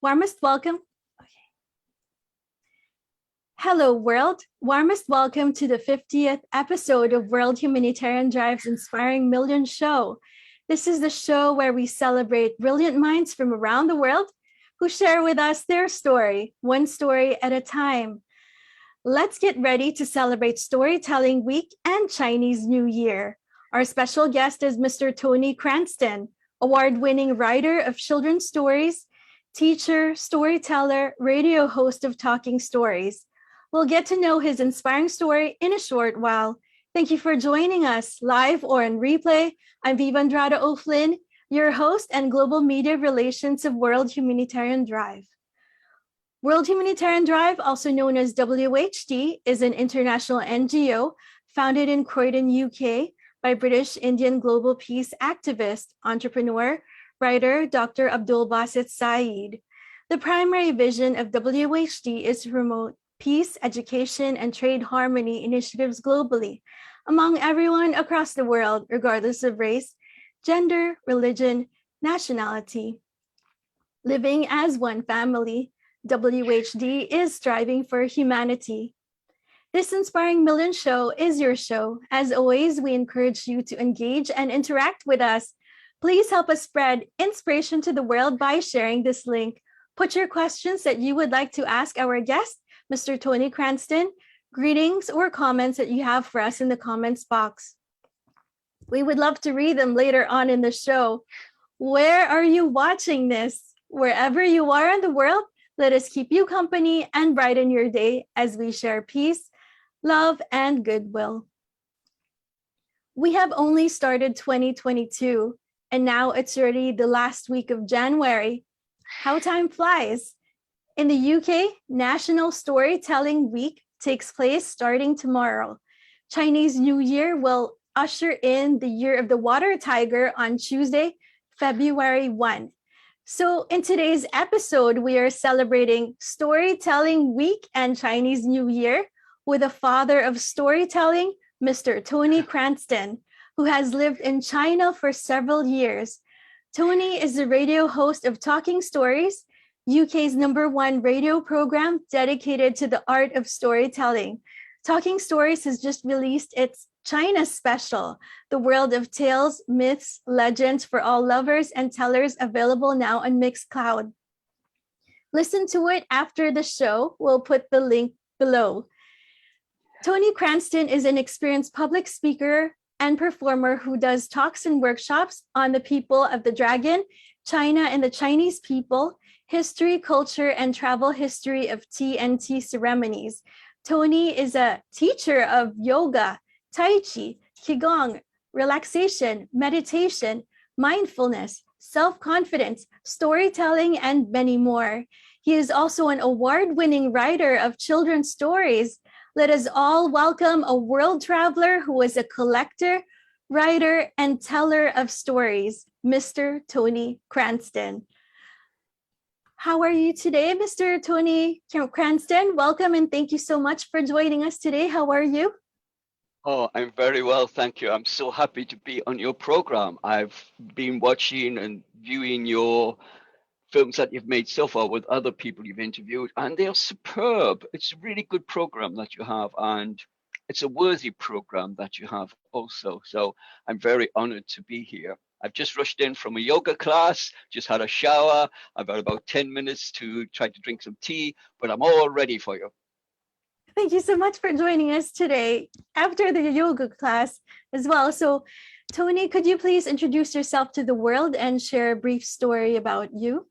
Warmest welcome. Hello, world. Warmest welcome to the 50th episode of World Humanitarian Drive's Inspiring Millions Show. This is the show where we celebrate brilliant minds from around the world who share with us their story, one story at a time. Let's get ready to celebrate Storytelling Week and Chinese New Year. Our special guest is Mr. Tony Cranston, award-winning writer of children's stories, teacher, storyteller, radio host of Talking Stories. We'll get to know his inspiring story in a short while. Thank you for joining us live or in replay. I'm Viva Andrada O'Flynn, your host and Global Media Relations of World Humanitarian Drive. World Humanitarian Drive, also known as WHD, is an international NGO founded in Croydon, UK by British Indian global peace activist, entrepreneur, writer, Dr. Abdul Basit Saeed. The primary vision of WHD is to promote peace, education, and trade harmony initiatives globally among everyone across the world, regardless of race, gender, religion, nationality. Living as one family, WHD is striving for humanity. This Inspiring Million Show is your show. As always, we encourage you to engage and interact with us. Please help us spread inspiration to the world by sharing this link. Put your questions that you would like to ask our guest, Mr. Tony Cranston, greetings or comments that you have for us in the comments box. We would love to read them later on in the show. Where are you watching this? Wherever you are in the world, let us keep you company and brighten your day as we share peace, love, and goodwill. We have only started 2022, and now it's already the last week of January. How time flies. In the UK, National Storytelling Week takes place starting tomorrow. Chinese New Year will usher in the Year of the Water Tiger on Tuesday, February 1. So in today's episode, we are celebrating Storytelling Week and Chinese New Year with the father of storytelling, Mr. Tony Cranston, who has lived in China for several years. Tony is the radio host of Talking Stories, UK's #1 radio program dedicated to the art of storytelling. Talking Stories has just released its China special, The World of Tales, Myths, Legends for all lovers and tellers, available now on Mixcloud. Listen to it after the show. We'll put the link below. Tony Cranston is an experienced public speaker and performer who does talks and workshops on the people of the dragon, China and the Chinese people, history, culture, and travel history of tea and tea ceremonies. Tony is a teacher of yoga, Tai Chi, Qigong, relaxation, meditation, mindfulness, self-confidence, storytelling, and many more. He is also an award-winning writer of children's stories. Let us all welcome a world traveler who is a collector, writer, and teller of stories, Mr. Tony Cranston. How are you today, Mr. Tony Cranston? Welcome and thank you so much for joining us today. How are you? Oh, I'm very well, thank you. I'm so happy to be on your program. I've been watching and viewing your films that you've made so far with other people you've interviewed, and they are superb. It's a really good program that you have, and it's a worthy program that you have also. So I'm very honored to be here. I've just rushed in from a yoga class, just had a shower. I've had about 10 minutes to try to drink some tea, but I'm all ready for you. Thank you so much for joining us today after the yoga class as well. So, Tony, could you please introduce yourself to the world and share a brief story about you?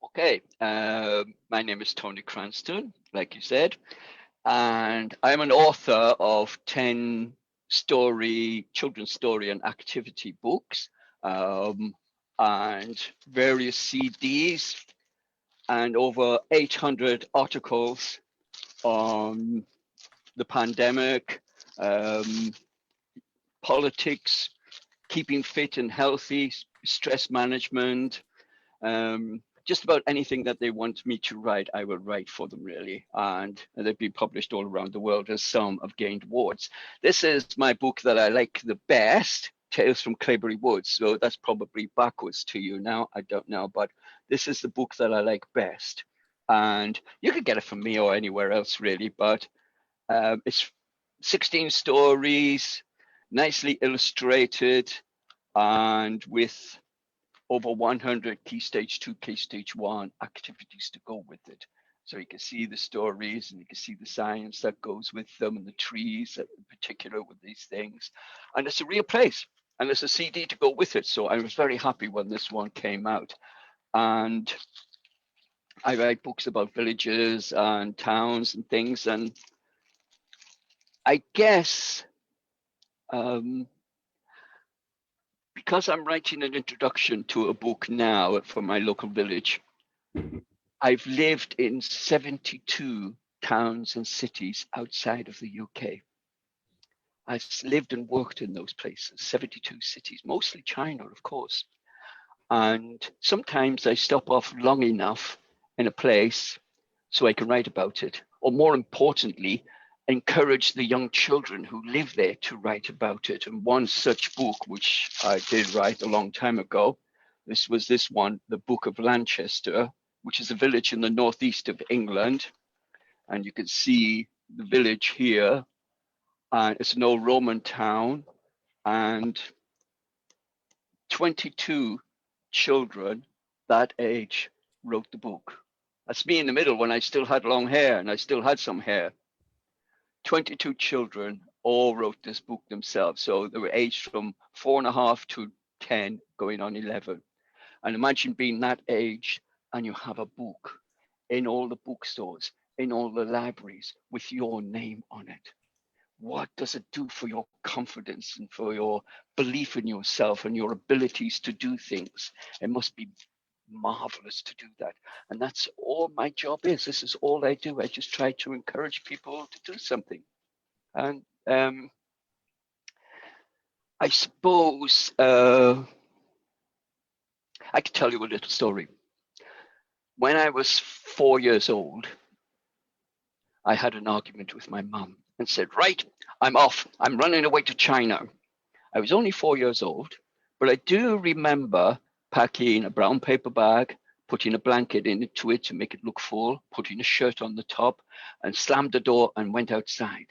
Okay, my name is Tony Cranston, like you said, and I'm an author of 10 children's story and activity books, and various CDs, and over 800 articles on the pandemic, politics, keeping fit and healthy, stress management, just about anything that they want me to write, I will write for them, really. And they've been published all around the world, as some have gained awards. This is my book that I like the best, Tales from Clebury Woods. So that's probably backwards to you now, I don't know. But this is the book that I like best. And you could get it from me or anywhere else, really. But it's 16 stories, nicely illustrated, and with over 100 key stage 2, key stage 1 activities to go with it. So you can see the stories and you can see the science that goes with them and the trees in particular with these things. And it's a real place and there's a CD to go with it. So I was very happy when this one came out. And I write books about villages and towns and things. And I guess because I'm writing an introduction to a book now for my local village, I've lived in 72 towns and cities outside of the UK. I've lived and worked in those places, 72 cities, mostly China, of course. And sometimes I stop off long enough in a place so I can write about it. Or more importantly, encourage the young children who live there to write about it. And one such book, which I did write a long time ago, this one, the Book of Lanchester, which is a village in the northeast of England. And you can see the village here. And it's an old Roman town. And 22 children that age wrote the book. That's me in the middle when I still had long hair and I still had some hair. 22 children all wrote this book themselves. So they were aged from 4.5 to 10, going on 11. And imagine being that age and you have a book in all the bookstores, in all the libraries with your name on it. What does it do for your confidence and for your belief in yourself and your abilities to do things? It must be marvelous to do that. And that's all my job is. This is all I do. I just try to encourage people to do something. And I suppose I could tell you a little story. When I was 4 years old, I had an argument with my mum and said, right, I'm off. I'm running away to China. I was only 4 years old, but I do remember packing a brown paper bag, putting a blanket into it to make it look full, putting a shirt on the top, and slammed the door and went outside.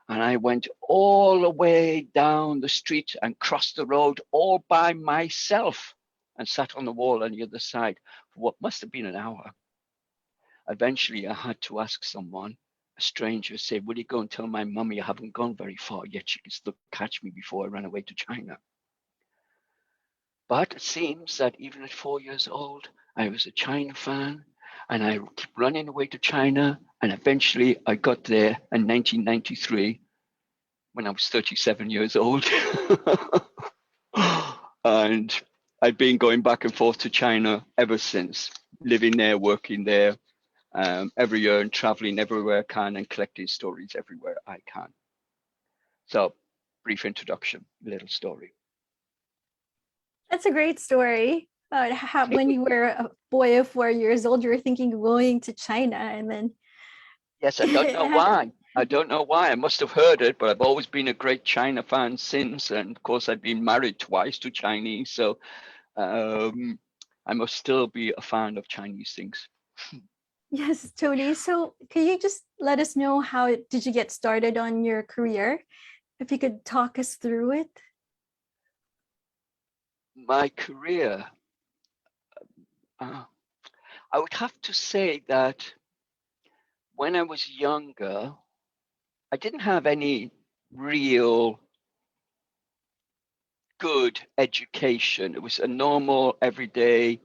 And I went all the way down the street and crossed the road all by myself and sat on the wall on the other side for what must have been an hour. Eventually, I had to ask someone, a stranger, say, will you go and tell my mummy I haven't gone very far yet? She can still catch me before I run away to China. But it seems that even at 4 years old, I was a China fan and I keep running away to China. And eventually I got there in 1993 when I was 37 years old. And I've been going back and forth to China ever since, living there, working there every year and traveling everywhere I can and collecting stories everywhere I can. So, brief introduction, little story. That's a great story. When you were a boy of 4 years old, you were thinking of going to China, and then yes, I don't know why. I don't know why. I must have heard it, but I've always been a great China fan since. And of course, I've been married twice to Chinese, so I must still be a fan of Chinese things. Yes, Tony. So can you just let us know how did you get started on your career? If you could talk us through it. My career, I would have to say that when I was younger, I didn't have any real good education. It was a normal, everyday,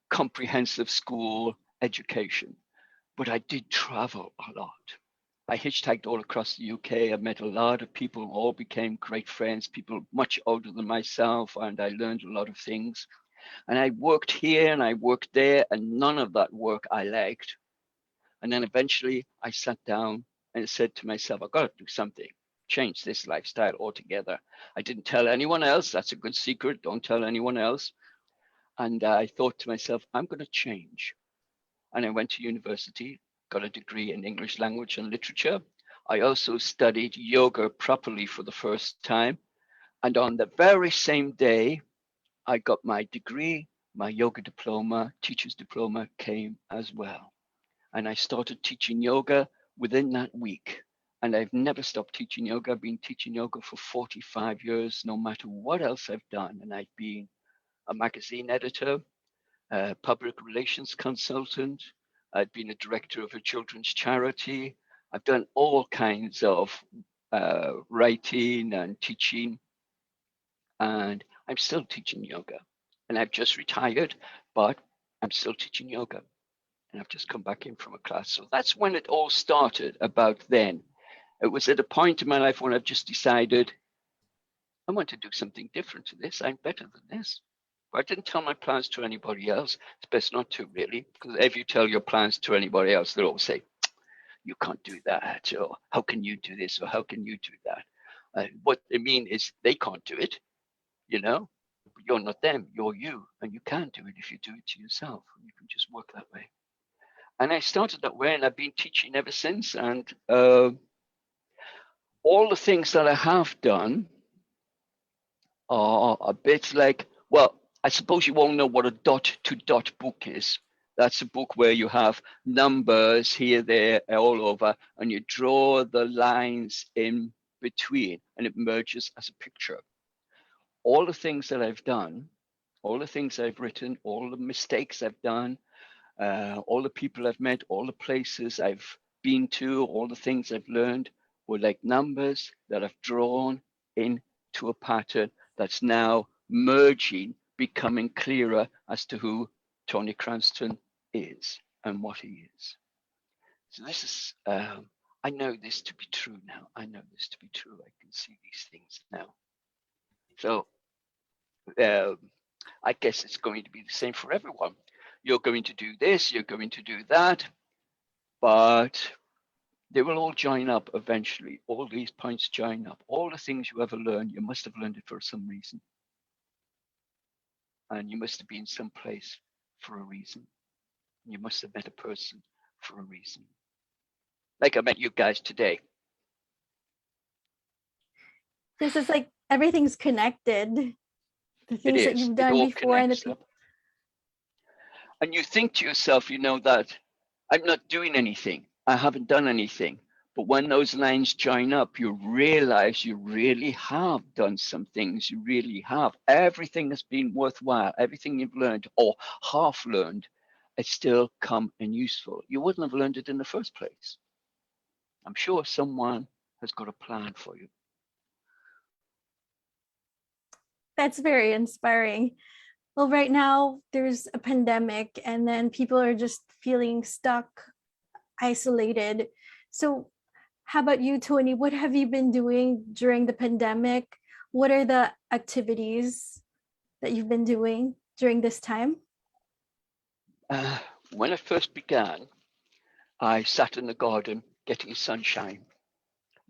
comprehensive school education. But I did travel a lot. I hitchhiked all across the UK. I met a lot of people, all became great friends, people much older than myself, and I learned a lot of things. And I worked here and I worked there, and none of that work I liked. And then eventually I sat down and said to myself, I've got to do something, change this lifestyle altogether. I didn't tell anyone else. That's a good secret. Don't tell anyone else. And I thought to myself, I'm going to change. And I went to university, got a degree in English language and literature. I also studied yoga properly for the first time. And on the very same day, I got my degree my yoga diploma, teacher's diploma came as well. And I started teaching yoga within that week. And I've never stopped teaching yoga. I've been teaching yoga for 45 years, no matter what else I've done. And I've been a magazine editor, a public relations consultant. I've been a director of a children's charity. I've done all kinds of writing and teaching. And I'm still teaching yoga. And I've just retired, but I'm still teaching yoga. And I've just come back in from a class. So that's when it all started, about then. It was at a point in my life when I've just decided I want to do something different to this. I'm better than this. But I didn't tell my plans to anybody else. It's best not to, really, because if you tell your plans to anybody else, they'll always say, you can't do that, or how can you do this, or how can you do that? What they mean is they can't do it, you know? You're not them, you're you, and you can do it if you do it to yourself. You can just work that way. And I started that way, and I've been teaching ever since. And all the things that I have done are a bit like, well, I suppose you all know what a dot-to-dot book is. That's a book where you have numbers here, there, all over, and you draw the lines in between, and it merges as a picture. All the things that I've done, all the things I've written, all the mistakes I've done, all the people I've met, all the places I've been to, all the things I've learned were like numbers that I've drawn into a pattern that's now merging, becoming clearer as to who Tony Cranston is and what he is. So this is, I know this to be true now. I know this to be true. I can see these things now. So I guess it's going to be the same for everyone. You're going to do this, you're going to do that, but they will all join up eventually. All these points join up. All the things you ever learned, you must have learned it for some reason. And you must have been someplace for a reason. You must have met a person for a reason. Like I met you guys today. This is like everything's connected. The things that you've done before and the people. And you think to yourself, you know, that I'm not doing anything. I haven't done anything. But when those lines join up, you realize you really have done some things. You really have. Everything has been worthwhile. Everything you've learned or half learned, it's still come and useful. You wouldn't have learned it in the first place. I'm sure someone has got a plan for you. That's very inspiring. Well, right now there's a pandemic and then people are just feeling stuck, isolated. So how about you, Tony? What have you been doing during the pandemic? What are the activities that you've been doing during this time? When I first began, I sat in the garden getting sunshine,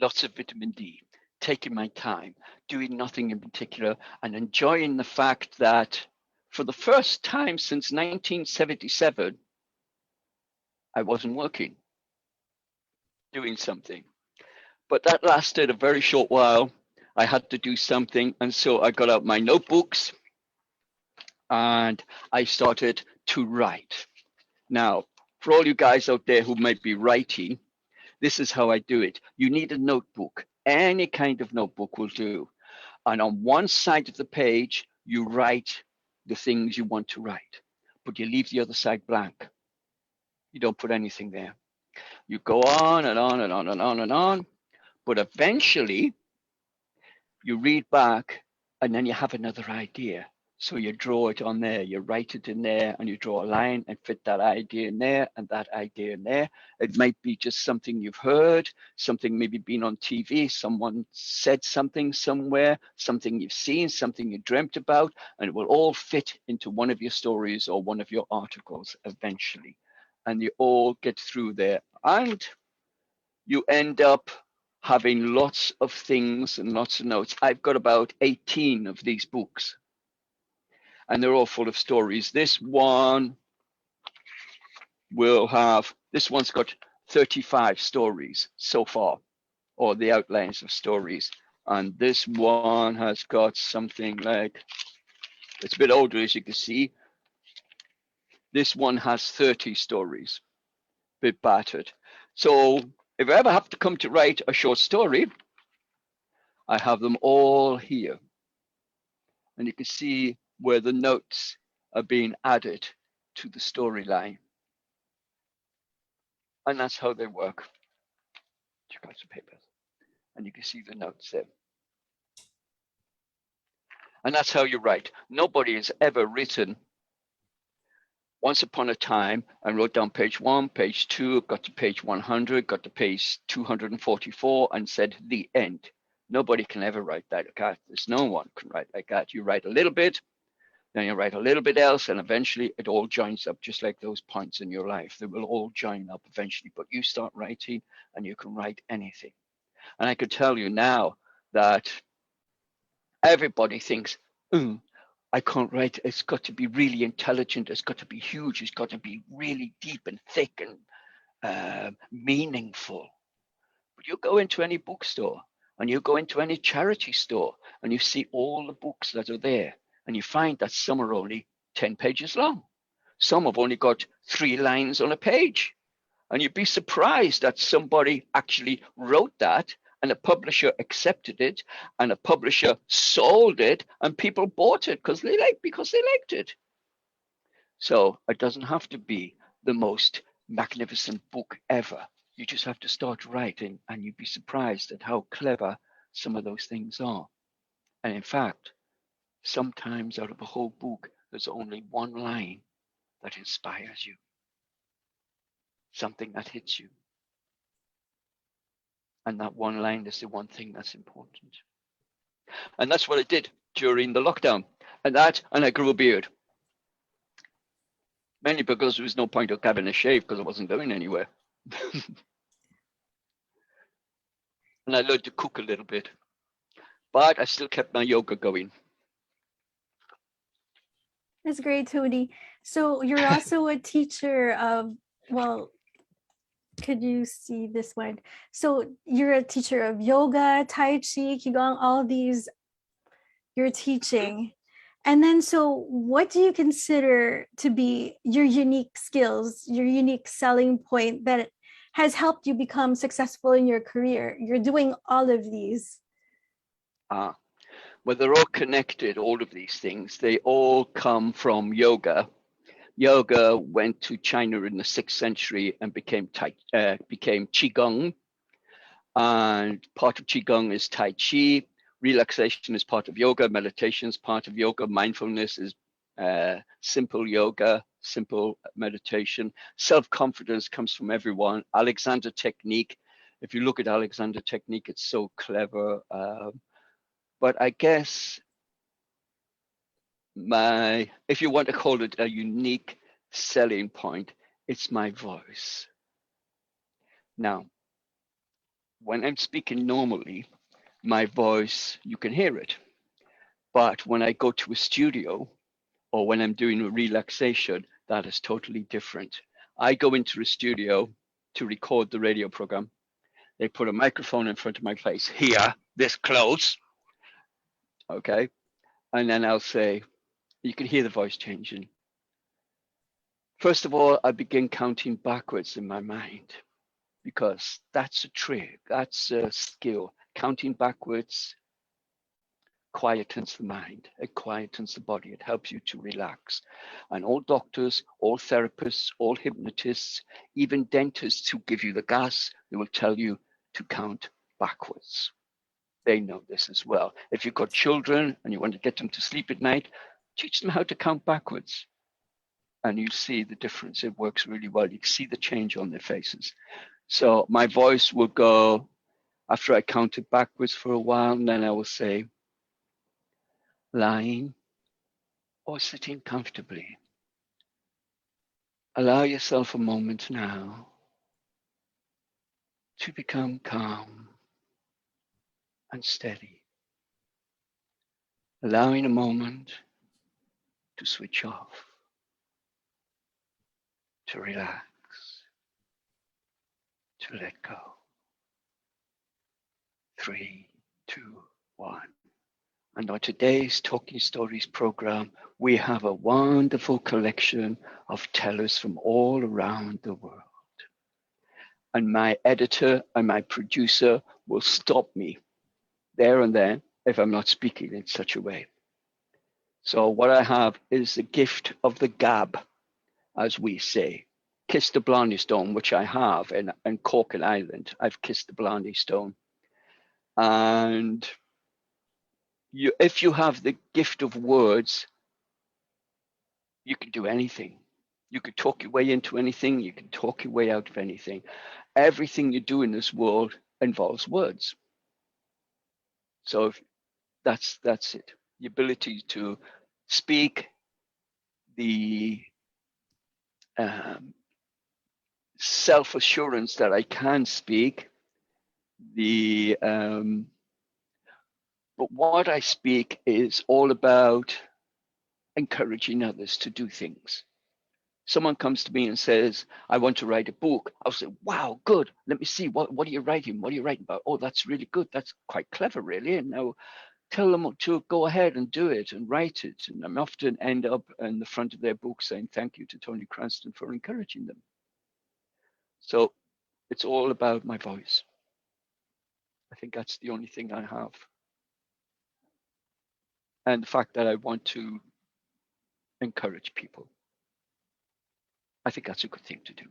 lots of vitamin D, taking my time, doing nothing in particular, and enjoying the fact that for the first time since 1977, I wasn't working, doing something. But that lasted a very short while. I had to do something, and so I got out my notebooks and I started to write. Now, for all you guys out there who might be writing, this is how I do it. You need a notebook. Any kind of notebook will do. And on one side of the page, you write the things you want to write, but you leave the other side blank. You don't put anything there. You go on and on and on and on and on, but eventually you read back and then you have another idea. So you draw it on there, you write it in there, and you draw a line and fit that idea in there and that idea in there. It might be just something you've heard, something maybe been on TV, someone said something somewhere, something you've seen, something you dreamt about, and it will all fit into one of your stories or one of your articles eventually. And you all get through there. And you end up having lots of things and lots of notes. I've got about 18 of these books, and they're all full of stories. This one will have, this one's got 35 stories so far, or the outlines of stories. And this one has got something like, it's a bit older, as you can see, This one has 30 stories, bit battered. So if I ever have to come to write a short story, I have them all here. And you can see where the notes are being added to the storyline. And that's how they work. Check out some papers. And you can see the notes there. And that's how you write. Nobody has ever written once upon a time and wrote down page 1, page 2, got to page 100, got to page 244 and said the end. Nobody can ever write that. There's no one can write like that. You write a little bit, then you write a little bit else, and eventually it all joins up, just like those points in your life. They will all join up eventually, but you start writing and you can write anything. And I could tell you now that everybody thinks, I can't write. It's got to be really intelligent. It's got to be huge. It's got to be really deep and thick and meaningful. But you go into any bookstore and you go into any charity store and you see all the books that are there, and you find that some are only 10 pages long. Some have only got 3 lines on a page. And you'd be surprised that somebody actually wrote that and a publisher accepted it and a publisher sold it and people bought it because they liked it. So it doesn't have to be the most magnificent book ever. You just have to start writing and you'd be surprised at how clever some of those things are. And in fact, sometimes out of a whole book, there's only one line that inspires you, something that hits you. And that one line is the one thing that's important. And that's what I did during the lockdown. And I grew a beard. Mainly because there was no point of having a shave because I wasn't going anywhere. And I learned to cook a little bit. But I still kept my yoga going. That's great, Tony. So you're also a teacher of, well, could you see this one? So you're a teacher of yoga, Tai Chi, Qigong, all these you're teaching. And then, so what do you consider to be your unique skills, your unique selling point that has helped you become successful in your career? You're doing all of these. Well, they're all connected, all of these things. They all come from yoga. Yoga went to China in the 6th century and became Qigong. And part of Qigong is Tai Chi. Relaxation is part of yoga. Meditation is part of yoga. Mindfulness is simple yoga, simple meditation. Self-confidence comes from everyone. Alexander Technique. If you look at Alexander Technique, it's so clever. But I guess if you want to call it a unique selling point, it's my voice. Now, when I'm speaking normally, my voice, you can hear it. But when I go to a studio or when I'm doing a relaxation, that is totally different. I go into a studio to record the radio program. They put a microphone in front of my face here, this close. Okay. And then I'll say, you can hear the voice changing. First of all, I begin counting backwards in my mind because that's a trick, that's a skill. Counting backwards quietens the mind, it quietens the body, it helps you to relax. And all doctors, all therapists, all hypnotists, even dentists who give you the gas, they will tell you to count backwards. They know this as well. If you've got children and you want to get them to sleep at night, teach them how to count backwards. And you see the difference. It works really well. You can see the change on their faces. So my voice will go, after I count it backwards for a while, and then I will say, lying or sitting comfortably. Allow yourself a moment now to become calm and steady. Allowing a moment to switch off, to relax, to let go. 3, 2, 1. And on today's Talking Stories program, we have a wonderful collection of tellers from all around the world. And my editor and my producer will stop me there and then if I'm not speaking in such a way. So what I have is the gift of the gab, as we say. Kiss the Blarney Stone, which I have in Cork Island. I've kissed the Blarney Stone. And if you have the gift of words, you can do anything. You could talk your way into anything. You can talk your way out of anything. Everything you do in this world involves words. So that's it. The ability to speak, the self-assurance that I can speak, but what I speak is all about encouraging others to do things. Someone comes to me and says, I want to write a book. I'll say, wow, good. Let me see. What are you writing? What are you writing about? Oh, that's really good. That's quite clever, really. And now tell them to go ahead and do it and write it. And I often end up in the front of their book saying, thank you to Tony Cranston for encouraging them. So it's all about my voice. I think that's the only thing I have. And the fact that I want to encourage people. I think that's a good thing to do.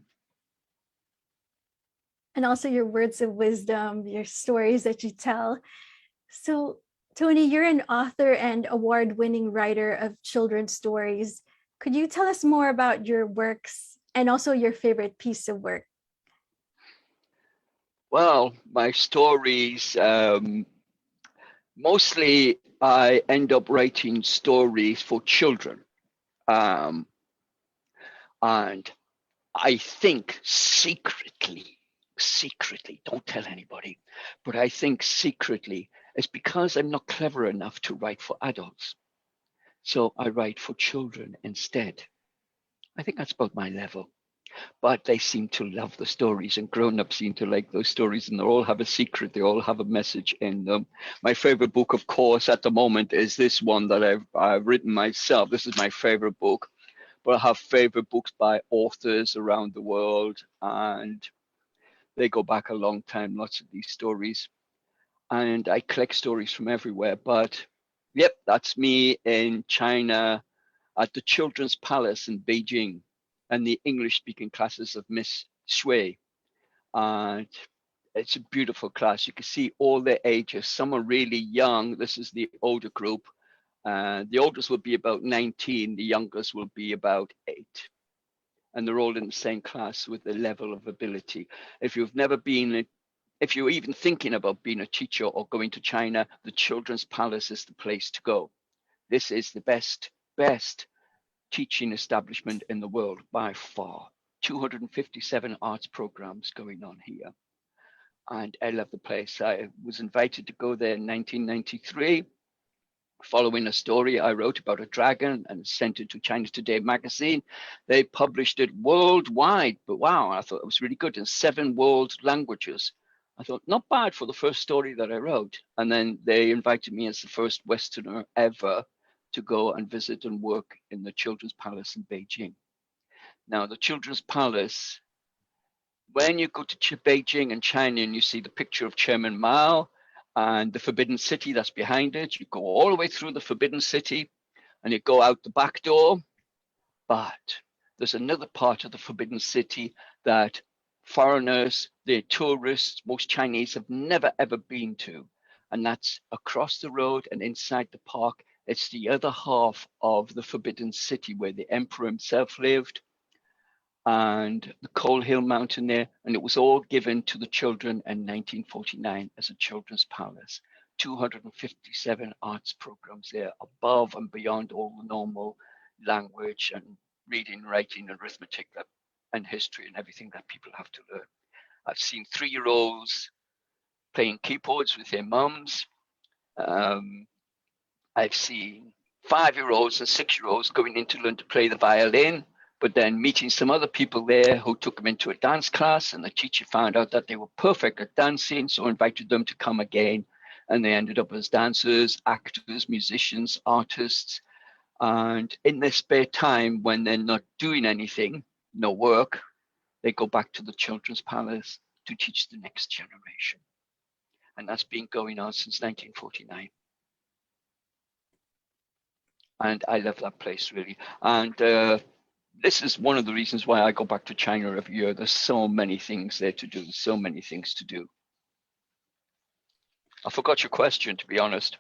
And also your words of wisdom, your stories that you tell. So, Tony, you're an author and award-winning writer of children's stories. Could you tell us more about your works and also your favorite piece of work? Well, my stories, mostly I end up writing stories for children. And I think secretly, don't tell anybody, but I think secretly it's because I'm not clever enough to write for adults. So I write for children instead. I think that's about my level. But they seem to love the stories, and grown-ups seem to like those stories, and they all have a secret. They all have a message in them. My favorite book, of course, at the moment is this one that I've written myself. This is my favorite book, but I have favorite books by authors around the world, and they go back a long time, lots of these stories. And I collect stories from everywhere. But yep, that's me in China at the Children's Palace in Beijing and the English speaking classes of Miss Shui. And it's a beautiful class. You can see all their ages. Some are really young. This is the older group. The oldest will be about 19. The youngest will be about 8. And they're all in the same class with the level of ability. If you've never been, if you're even thinking about being a teacher or going to China, the Children's Palace is the place to go. This is the best teaching establishment in the world by far. 257 arts programs going on here. And I love the place. I was invited to go there in 1993, following a story I wrote about a dragon and sent it to China Today magazine. They published it worldwide, but wow, I thought it was really good in 7 world languages. I thought, not bad for the first story that I wrote. And then they invited me as the first Westerner ever to go and visit and work in the Children's Palace in Beijing. Now, the Children's Palace, when you go to Beijing and China and you see the picture of Chairman Mao and the Forbidden City that's behind it, you go all the way through the Forbidden City and you go out the back door. But there's another part of the Forbidden City that foreigners, the tourists, most Chinese have never ever been to. And that's across the road and inside the park. It's the other half of the Forbidden City where the emperor himself lived and the Coal Hill Mountain there. And it was all given to the children in 1949 as a children's palace. 257 arts programs there above and beyond all the normal language and reading, writing, and arithmetic and history and everything that people have to learn. I've seen 3-year-olds playing keyboards with their mums. I've seen 5-year-olds and 6-year-olds going in to learn to play the violin, but then meeting some other people there who took them into a dance class, and the teacher found out that they were perfect at dancing, so invited them to come again. and they ended up as dancers, actors, musicians, artists. And in their spare time, when they're not doing anything, no work, they go back to the Children's Palace to teach the next generation. And that's been going on since 1949. And I love that place, really. And this is one of the reasons why I go back to China every year. There's so many things there to do, so many things to do. I forgot your question, to be honest.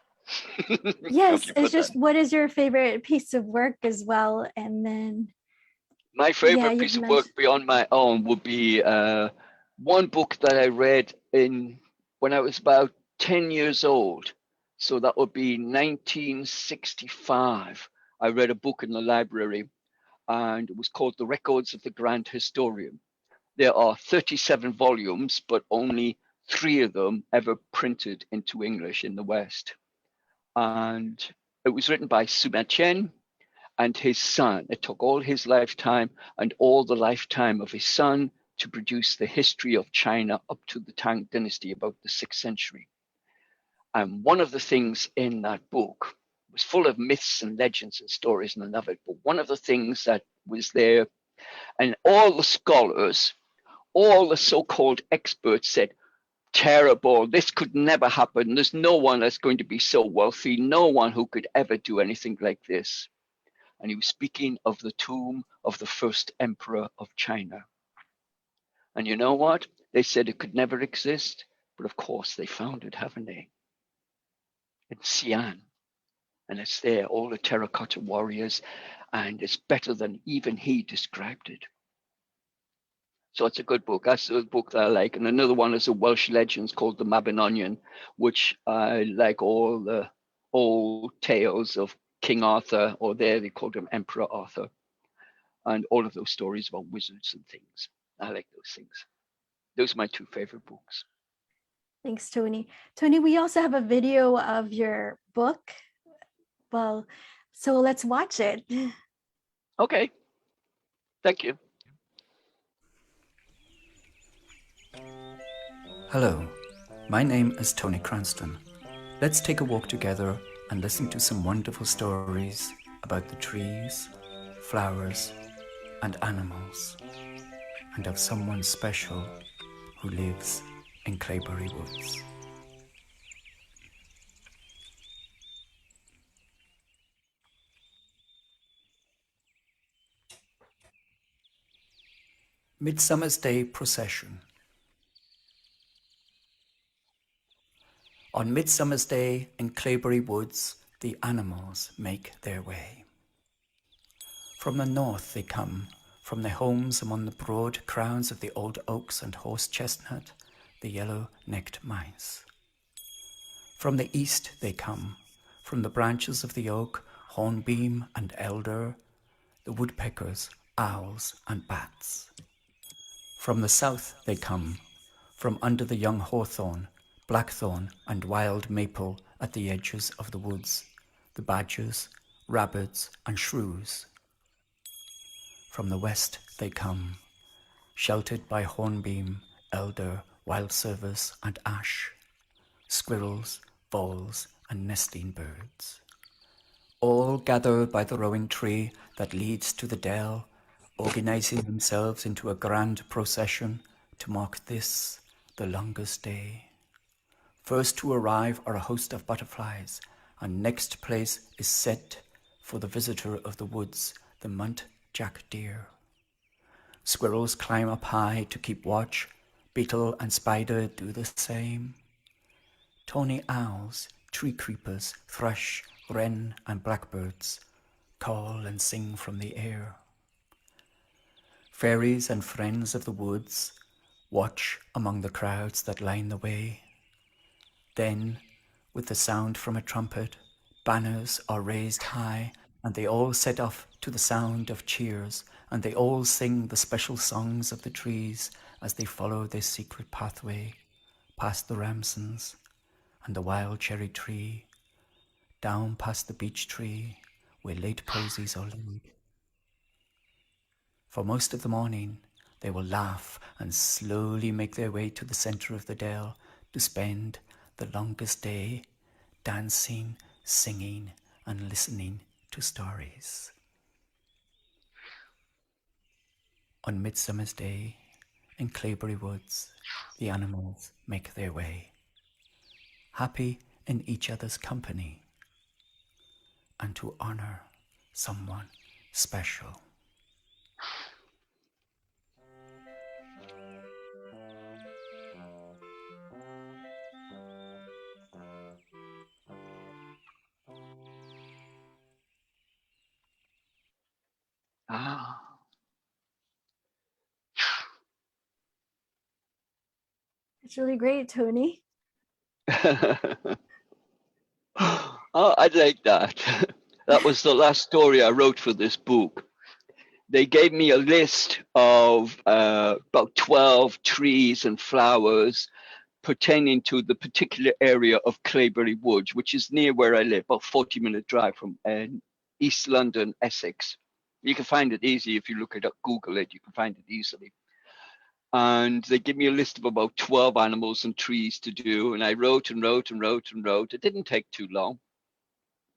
Yes, it's just what is your favorite piece of work as well? And then my favorite piece of work beyond my own would be one book that I read when I was about 10 years old. So that would be 1965. I read a book in the library, and it was called The Records of the Grand Historian. There are 37 volumes, but only 3 of them ever printed into English in the West. And it was written by Suma Chen and his son. It took all his lifetime and all the lifetime of his son to produce the history of China up to the Tang Dynasty, about the 6th century. And one of the things in that book was full of myths and legends and stories and of it. But one of the things that was there, and all the scholars, all the so-called experts said, terrible, this could never happen. There's no one that's going to be so wealthy, no one who could ever do anything like this. And he was speaking of the tomb of the first emperor of China. And you know what? They said it could never exist, but of course they found it, haven't they? In Xi'an. And it's there, all the terracotta warriors, and it's better than even he described it. So it's a good book. That's the book that I like. And another one is a Welsh Legends called The Mab and Onion, which I like all the old tales of King Arthur, or there they called him Emperor Arthur, and all of those stories about wizards and things. I like those things. Those are my 2 favorite books. Thanks, Tony. Tony, we also have a video of your book. Well, so let's watch it. Okay. Thank you. Hello, my name is Tony Cranston. Let's take a walk together and listen to some wonderful stories about the trees, flowers, and animals, and of someone special who lives in Clebury Woods. Midsummer's Day Procession. On Midsummer's Day in Clebury Woods, the animals make their way. From the north they come, from their homes among the broad crowns of the old oaks and horse chestnut, the yellow-necked mice. From the east they come, from the branches of the oak, hornbeam and elder, the woodpeckers, owls and bats. From the south they come, from under the young hawthorn, blackthorn and wild maple at the edges of the woods, the badgers, rabbits and shrews. From the west they come, sheltered by hornbeam, elder, wild service and ash, squirrels, voles and nesting birds. All gather by the rowing tree that leads to the dell, organizing themselves into a grand procession to mark this, the longest day. First to arrive are a host of butterflies, and next place is set for the visitor of the woods, the muntjac deer. Squirrels climb up high to keep watch, beetle and spider do the same. Tawny owls, tree creepers, thrush, wren and blackbirds call and sing from the air. Fairies and friends of the woods watch among the crowds that line the way. Then, with the sound from a trumpet, banners are raised high, and they all set off to the sound of cheers, and they all sing the special songs of the trees as they follow their secret pathway, past the ramsons and the wild cherry tree, down past the beech tree, where late posies are laid. For most of the morning, they will laugh and slowly make their way to the center of the dell to spend the the longest day, dancing, singing, and listening to stories. On Midsummer's Day, in Clebury Woods, the animals make their way, happy in each other's company, and to honor someone special. Ah. It's really great, Tony. Oh, I like that. That was the last story I wrote for this book. They gave me a list of about 12 trees and flowers pertaining to the particular area of Clebury Woods, which is near where I live, about 40-minute drive from East London, Essex. You can find it easy if you look it up, Google it, you can find it easily. And they give me a list of about 12 animals and trees to do. And I wrote and wrote and wrote and wrote. It didn't take too long.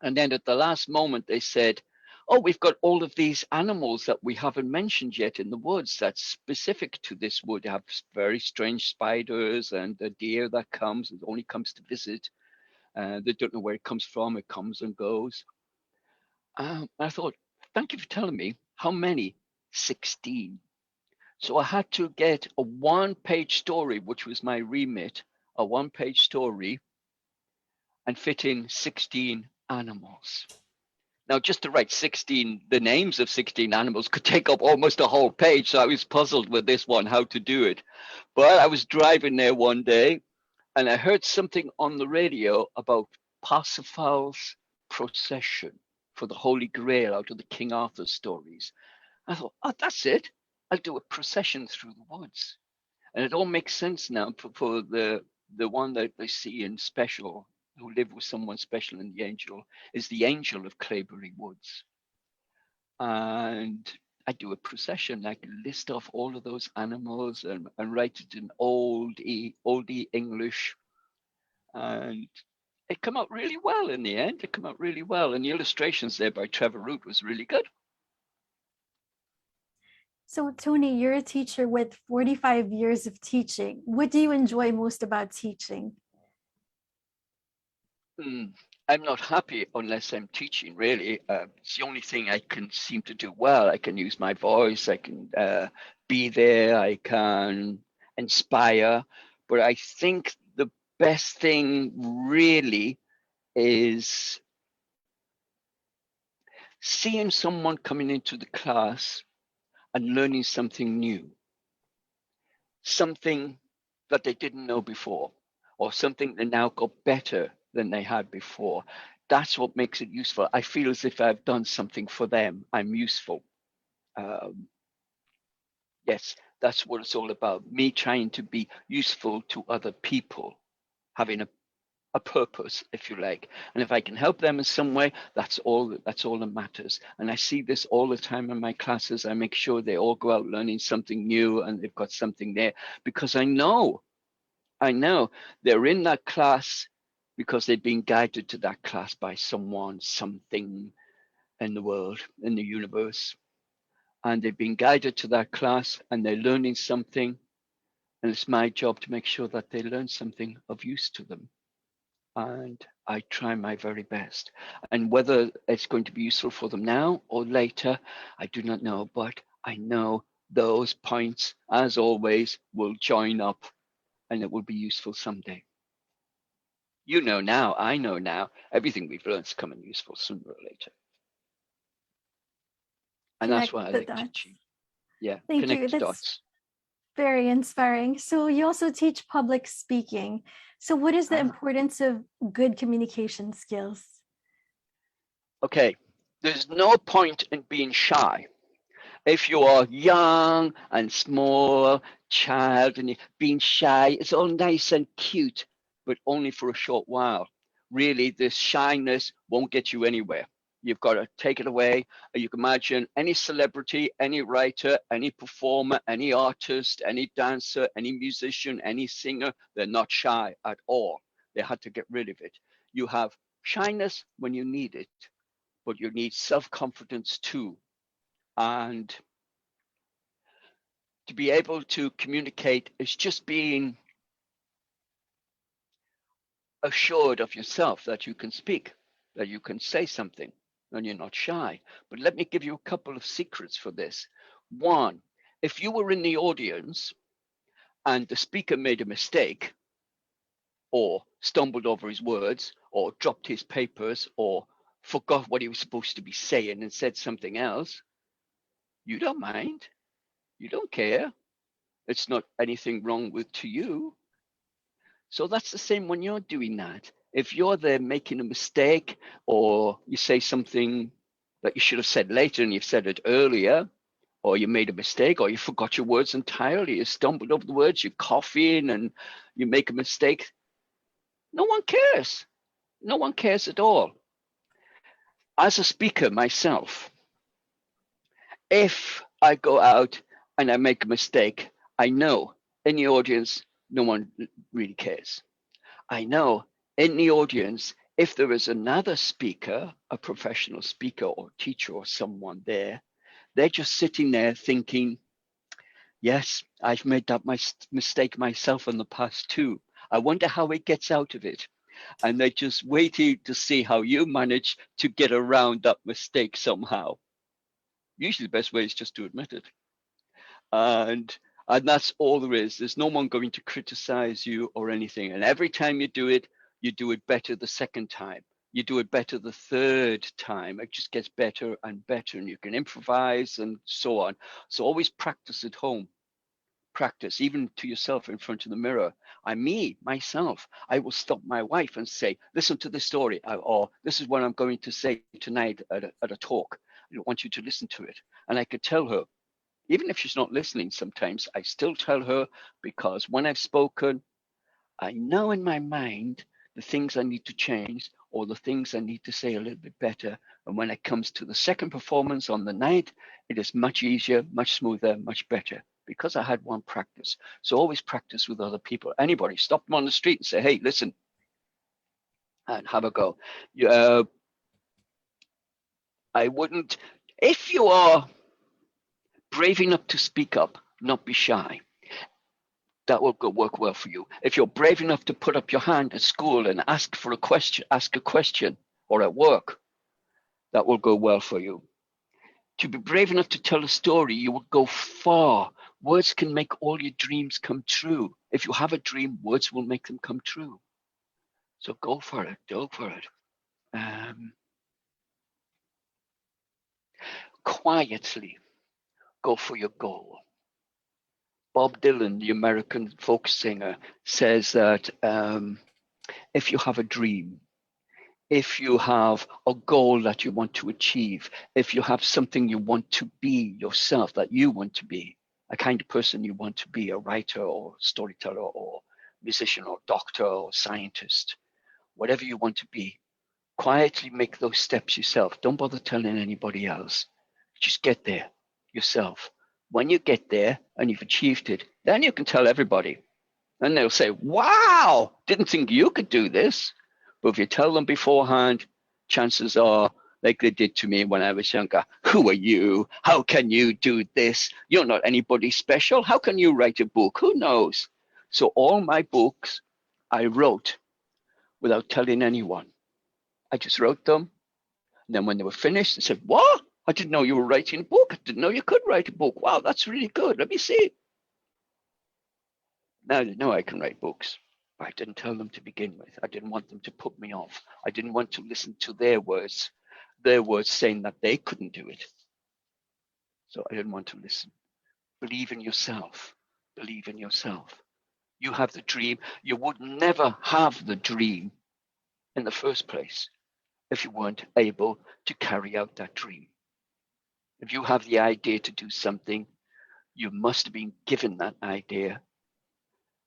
And then at the last moment, they said, oh, we've got all of these animals that we haven't mentioned yet in the woods that's specific to this wood. They have very strange spiders and a deer that comes, it only comes to visit. They don't know where it comes from. It comes and goes. I thought, thank you for telling me. How many? 16. So I had to get a one-page story, which was my remit, a one-page story, and fit in 16 animals. Now, just to write 16, the names of 16 animals could take up almost a whole page. So I was puzzled with this one, how to do it. But I was driving there one day and I heard something on the radio about Parsifal's procession for the Holy Grail out of the King Arthur stories. I thought, oh, that's it. I'll do a procession through the woods. And it all makes sense now for the one that they see in Special, who live with someone special in the angel, is the angel of Clebury Woods. And I do a procession. I can list off all of those animals and write it in oldie English. And it came out really well in the end. It came out really well. And the illustrations there by Trevor Root was really good. So, Tony, you're a teacher with 45 years of teaching. What do you enjoy most about teaching? I'm not happy unless I'm teaching, really. It's the only thing I can seem to do well. I can use my voice, I can be there, I can inspire. But I think the best thing really is seeing someone coming into the class and learning something new, something that they didn't know before, or something they now got better than they had before. That's what makes it useful. I feel as if I've done something for them. I'm useful. Yes, that's what it's all about. Me trying to be useful to other people, having a purpose, if you like. And if I can help them in some way, that's all that matters. And I see this all the time in my classes. I make sure they all go out learning something new and they've got something there, because I know they're in that class because they've been guided to that class by someone, something in the world, in the universe. And they've been guided to that class and they're learning something. And it's my job to make sure that they learn something of use to them. And I try my very best. And whether it's going to be useful for them now or later, I do not know. But I know those points, as always, will join up and it will be useful someday. You know now, I know now, everything we've learned is coming useful sooner or later. And that's why I like teaching. Yeah, Thank you. That's dots. Very inspiring. So you also teach public speaking. So what is the importance of good communication skills? Okay, there's no point in being shy. If you are young and small, child, and being shy, it's all nice and cute, but only for a short while. Really, this shyness won't get you anywhere. You've got to take it away. You can imagine any celebrity, any writer, any performer, any artist, any dancer, any musician, any singer, they're not shy at all. They had to get rid of it. You have shyness when you need it, but you need self-confidence too. And to be able to communicate is just being assured of yourself that you can speak, that you can say something, and you're not shy. But let me give you a couple of secrets for this. One, if you were in the audience and the speaker made a mistake, or stumbled over his words, or dropped his papers, or forgot what he was supposed to be saying and said something else, you don't mind. You don't care. It's not anything wrong with to you. So that's the same when you're doing that. If you're there making a mistake, or you say something that you should have said later and you've said it earlier, or you made a mistake, or you forgot your words entirely, you stumbled over the words, you're coughing and you make a mistake, no one cares. No one cares at all. As a speaker myself, if I go out and I make a mistake, I know in the audience, no one really cares. I know in the audience, if there is another speaker, a professional speaker or teacher or someone there, they're just sitting there thinking, yes, I've made that mistake myself in the past too. I wonder how he gets out of it. And they're just waiting to see how you manage to get around that mistake somehow. Usually the best way is just to admit it. And that's all there is. There's no one going to criticize you or anything. And every time you do it better the second time. You do it better the third time. It just gets better and better, and you can improvise and so on. So always practice at home. Practice, even to yourself in front of the mirror. Myself, I will stop my wife and say, listen to this story, or this is what I'm going to say tonight at a talk. I want you to listen to it. And I could tell her, even if she's not listening sometimes, I still tell her, because when I've spoken, I know in my mind the things I need to change or the things I need to say a little bit better. And when it comes to the second performance on the night, it is much easier, much smoother, much better, because I had one practice. So always practice with other people. Anybody, stop them on the street and say, hey, listen, and have a go. I wouldn't, if you are brave enough to speak up, not be shy, that will work well for you. If you're brave enough to put up your hand at school and ask a question, or at work, that will go well for you. To be brave enough to tell a story, you will go far. Words can make all your dreams come true. If you have a dream, words will make them come true. So go for it. Go for it. Quietly go for your goal. Bob Dylan, the American folk singer, says that if you have a dream, if you have a goal that you want to achieve, if you have something you want to be yourself, that you want to be, a kind of person you want to be, a writer or storyteller or musician or doctor or scientist, whatever you want to be, quietly make those steps yourself. Don't bother telling anybody else. Just get there yourself. When you get there and you've achieved it, then you can tell everybody. And they'll say, wow, didn't think you could do this. But if you tell them beforehand, chances are, like they did to me when I was younger, who are you? How can you do this? You're not anybody special. How can you write a book? Who knows? So all my books I wrote without telling anyone. I just wrote them. And then when they were finished, they said, what? I didn't know you were writing a book. I didn't know you could write a book. Wow, that's really good. Let me see. Now they know I can write books. But I didn't tell them to begin with. I didn't want them to put me off. I didn't want to listen to their words saying that they couldn't do it. So I didn't want to listen. Believe in yourself. Believe in yourself. You have the dream. You would never have the dream in the first place if you weren't able to carry out that dream. If you have the idea to do something, you must have been given that idea,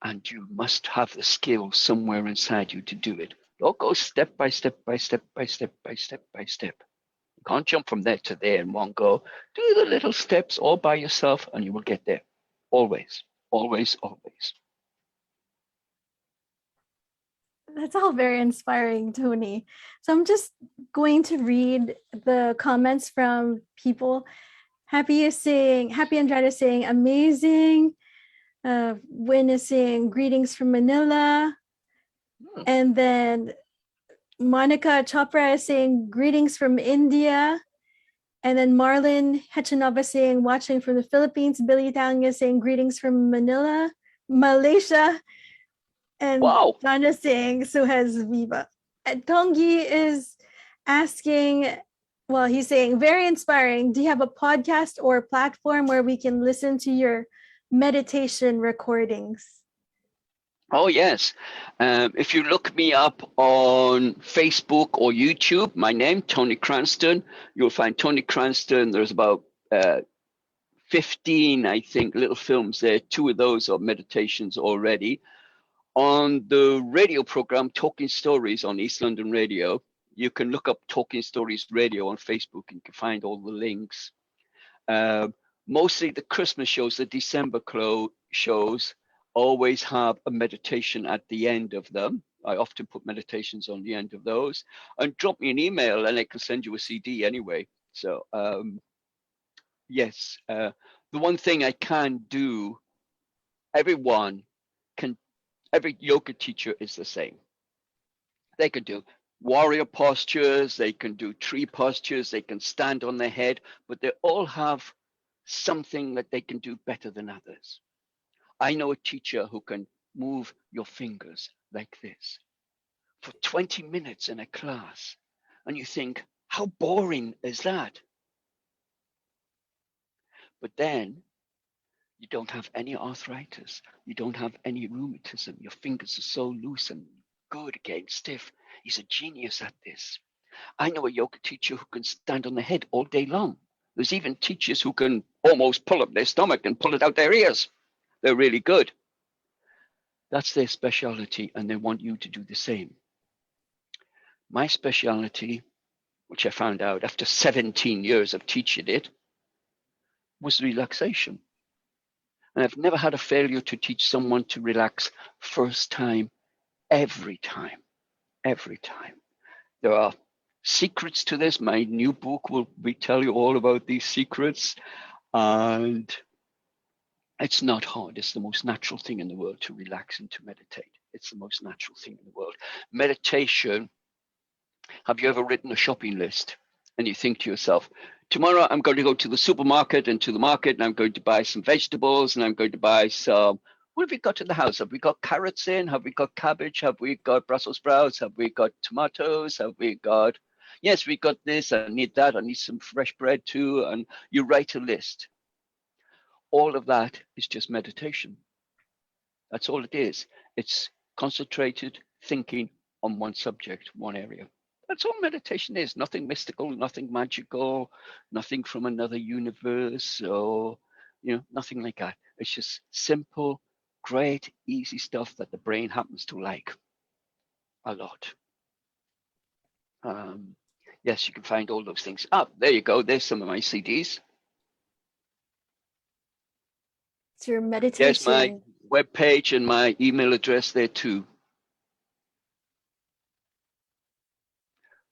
and you must have the skill somewhere inside you to do it. Don't go step by step by step by step by step by step. You can't jump from there to there in one go. Do the little steps all by yourself and you will get there. Always, always, always. That's all very inspiring, Tony. So I'm just going to read the comments from people. Happy Andrade is saying amazing. Win is saying greetings from Manila. And then Monica Chopra is saying greetings from India. And then Marlon Hechanova saying watching from the Philippines. Billy Tanya saying greetings from Manila, Malaysia. And Wow. Donna saying so has Viva. And Tongi is asking, well, he's saying very inspiring. Do you have a podcast or platform where we can listen to your meditation recordings? Oh, yes. If you look me up on Facebook or YouTube, my name, Tony Cranston, you'll find Tony Cranston. There's about 15, I think, little films there. 2 of those are meditations already. On the radio program, Talking Stories on East London Radio, you can look up Talking Stories Radio on Facebook and you can find all the links. Mostly the Christmas shows, the December shows, always have a meditation at the end of them. I often put meditations on the end of those. And drop me an email and I can send you a CD anyway. So yes, the one thing I can do, every yoga teacher is the same. They can do warrior postures, they can do tree postures, they can stand on their head, but they all have something that they can do better than others. I know a teacher who can move your fingers like this for 20 minutes in a class, and you think, how boring is that? But then you don't have any arthritis, you don't have any rheumatism, your fingers are so loose and good again, stiff. He's a genius at this. I know a yoga teacher who can stand on the head all day long. There's even teachers who can almost pull up their stomach and pull it out their ears. They're really good. That's their specialty, and they want you to do the same. My specialty, which I found out after 17 years of teaching it, was relaxation. And I've never had a failure to teach someone to relax first time, every time, every time. There are secrets to this. My new book will tell you all about these secrets. And it's not hard. It's the most natural thing in the world to relax and to meditate. It's the most natural thing in the world. Meditation, have you ever written a shopping list and you think to yourself, tomorrow I'm going to go to the supermarket and to the market and I'm going to buy some vegetables and I'm going to buy some, what have we got in the house? Have we got carrots in? Have we got cabbage? Have we got Brussels sprouts? Have we got tomatoes? Have we got, yes, we got this. I need that. I need some fresh bread too. And you write a list. All of that is just meditation. That's all it is. It's concentrated thinking on one subject, one area. That's all meditation is. Nothing mystical, nothing magical, nothing from another universe, or nothing like that. It's just simple, great, easy stuff that the brain happens to like a lot. Yes, you can find all those things. There you go. There's some of my CDs. It's your meditation. Yes, my webpage and my email address there too.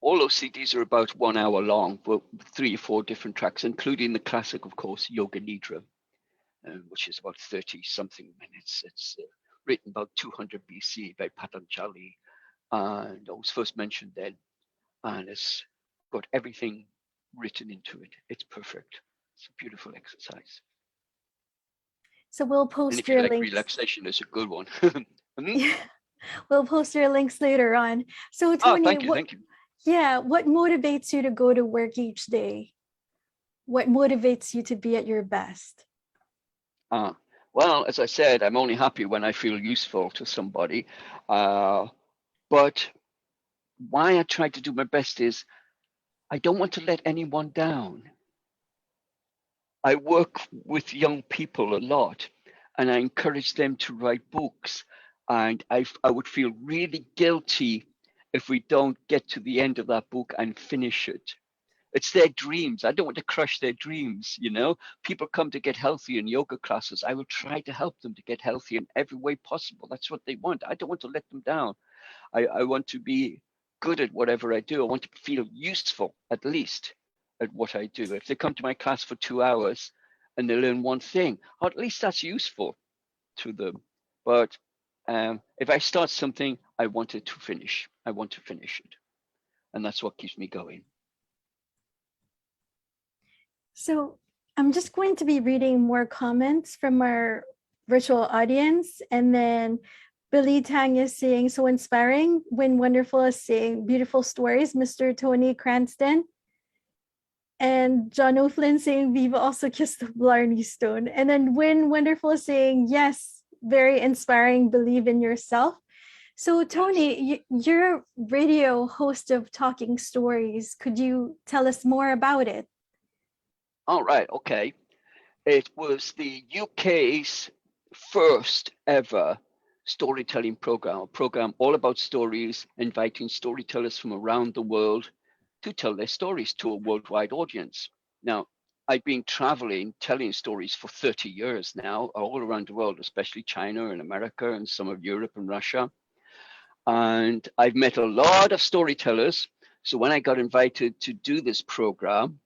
All those CDs are about 1 hour long, but 3 or 4 different tracks, including the classic, of course, Yoga Nidra, which is about 30-something minutes. It's written about 200 BC by Patanjali, and I was first mentioned then. And it's got everything written into it. It's perfect. It's a beautiful exercise. So we'll post and if your you like links. Relaxation, it's a good one. Yeah. We'll post your links later on. So Tony, thank you. Yeah, what motivates you to go to work each day? What motivates you to be at your best? Well, as I said, I'm only happy when I feel useful to somebody. But why I try to do my best is I don't want to let anyone down. I work with young people a lot, and I encourage them to write books. And I would feel really guilty if we don't get to the end of that book and finish it. It's their dreams. I don't want to crush their dreams, People come to get healthy in yoga classes. I will try to help them to get healthy in every way possible. That's what they want. I don't want to let them down. I want to be good at whatever I do. I want to feel useful, at least, at what I do. If they come to my class for 2 hours and they learn one thing, at least that's useful to them. But if I start something, I want it to finish. I want to finish it. And that's what keeps me going. So I'm just going to be reading more comments from our virtual audience. And then Billy Tang is saying, so inspiring. When Wonderful is saying, beautiful stories, Mr. Tony Cranston. And John O'Flynn saying, Viva also kissed the Blarney Stone. And then When Wonderful is saying, yes, very inspiring, believe in yourself. So Tony, you're a radio host of Talking Stories. Could you tell us more about it? All right, okay. It was the UK's first ever storytelling program, a program all about stories, inviting storytellers from around the world to tell their stories to a worldwide audience. Now, I've been traveling, telling stories for 30 years now, all around the world, especially China and America and some of Europe and Russia. And I've met a lot of storytellers. So when I got invited to do this program,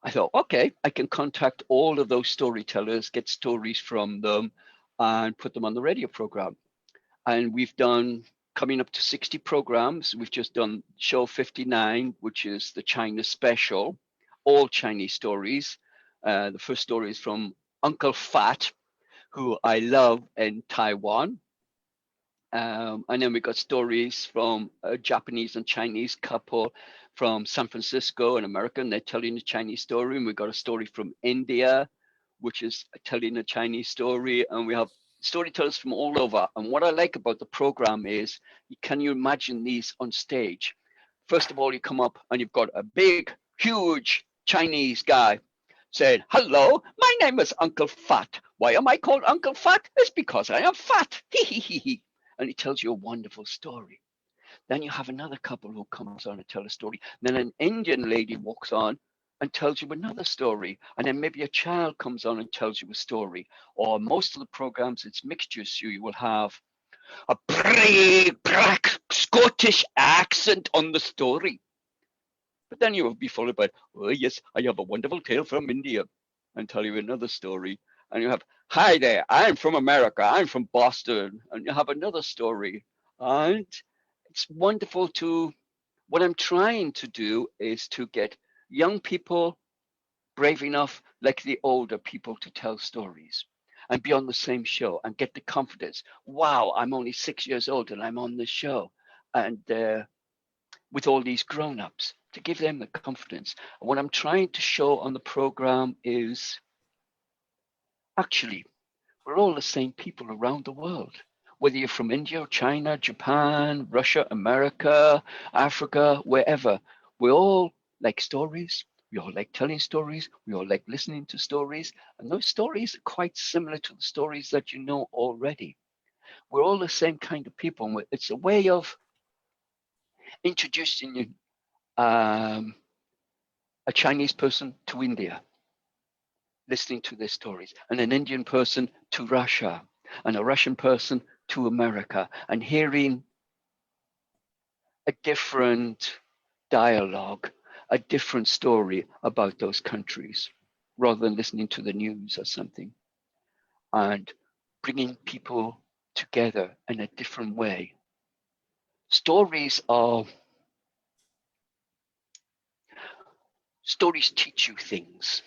I thought, okay, I can contact all of those storytellers, get stories from them, and put them on the radio program. And we've done coming up to 60 programs. We've just done show 59, which is the China special, all Chinese stories. The first story is from Uncle Fat, who I love in Taiwan. And then we got stories from a Japanese and Chinese couple from San Francisco in America, and they're telling a Chinese story. And we got a story from India, which is telling a Chinese story. And we have storytellers from all over. And what I like about the program is, can you imagine these on stage? First of all, you come up and you've got a big, huge Chinese guy saying, hello, my name is Uncle Fat. Why am I called Uncle Fat? It's because I am fat. And he tells you a wonderful story. Then you have another couple who comes on and tell a story. Then an Indian lady walks on and tells you another story. And then maybe a child comes on and tells you a story. Or most of the programs, it's mixtures. So you will have a black Scottish accent on the story. But then you will be followed by, oh yes, I have a wonderful tale from India, and tell you another story. And you have, hi there, I'm from America, I'm from Boston, and you have another story. And it's wonderful to, what I'm trying to do is to get young people brave enough, like the older people, to tell stories and be on the same show and get the confidence. Wow, I'm only 6 years old and I'm on this show. And with all these grown-ups, to give them the confidence. And what I'm trying to show on the program is, actually, we're all the same people around the world. Whether you're from India, China, Japan, Russia, America, Africa, wherever, we all like stories. We all like telling stories. We all like listening to stories. And those stories are quite similar to the stories that you know already. We're all the same kind of people. And it's a way of introducing you, a Chinese person to India, listening to their stories, and an Indian person to Russia, and a Russian person to America, and hearing a different dialogue, a different story about those countries, rather than listening to the news or something, and bringing people together in a different way. Stories teach you things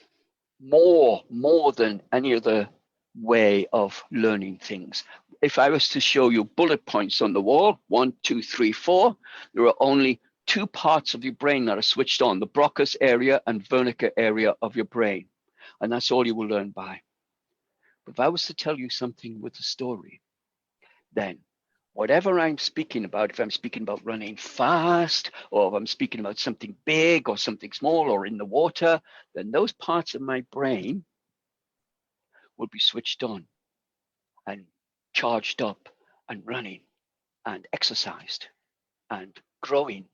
more than any other way of learning things. If I was to show you bullet points on the wall, 1, 2, 3, 4, there are only 2 parts of your brain that are switched on, the Broca's area and Wernicke area of your brain. And that's all you will learn by. But if I was to tell you something with a story, then whatever I'm speaking about, if I'm speaking about running fast, or if I'm speaking about something big or something small or in the water, then those parts of my brain will be switched on and charged up and running and exercised and growing.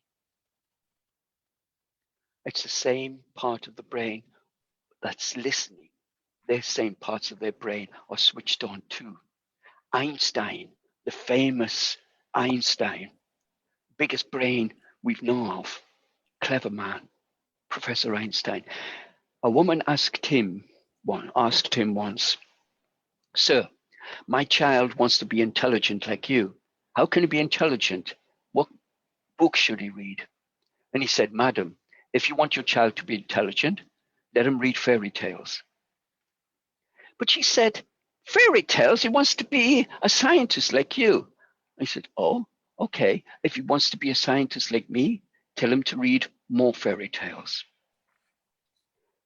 It's the same part of the brain that's listening. Their same parts of their brain are switched on too. Einstein, the famous Einstein, biggest brain we've known of, clever man, Professor Einstein. A woman asked him once, "Sir, my child wants to be intelligent like you. How can he be intelligent? What book should he read?" And he said, "Madam, if you want your child to be intelligent, let him read fairy tales." But she said, "Fairy tales? He wants to be a scientist like you." I said, "Oh, okay. If he wants to be a scientist like me, tell him to read more fairy tales."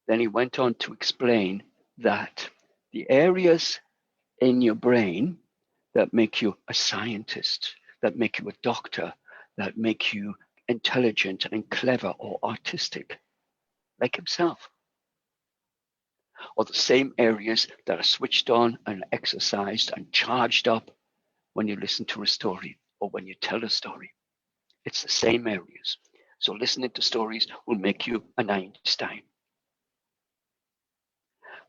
Then he went on to explain that the areas in your brain that make you a scientist, that make you a doctor, that make you intelligent and clever or artistic, like himself, are the same areas that are switched on and exercised and charged up when you listen to a story or when you tell a story. It's the same areas. So listening to stories will make you an Einstein.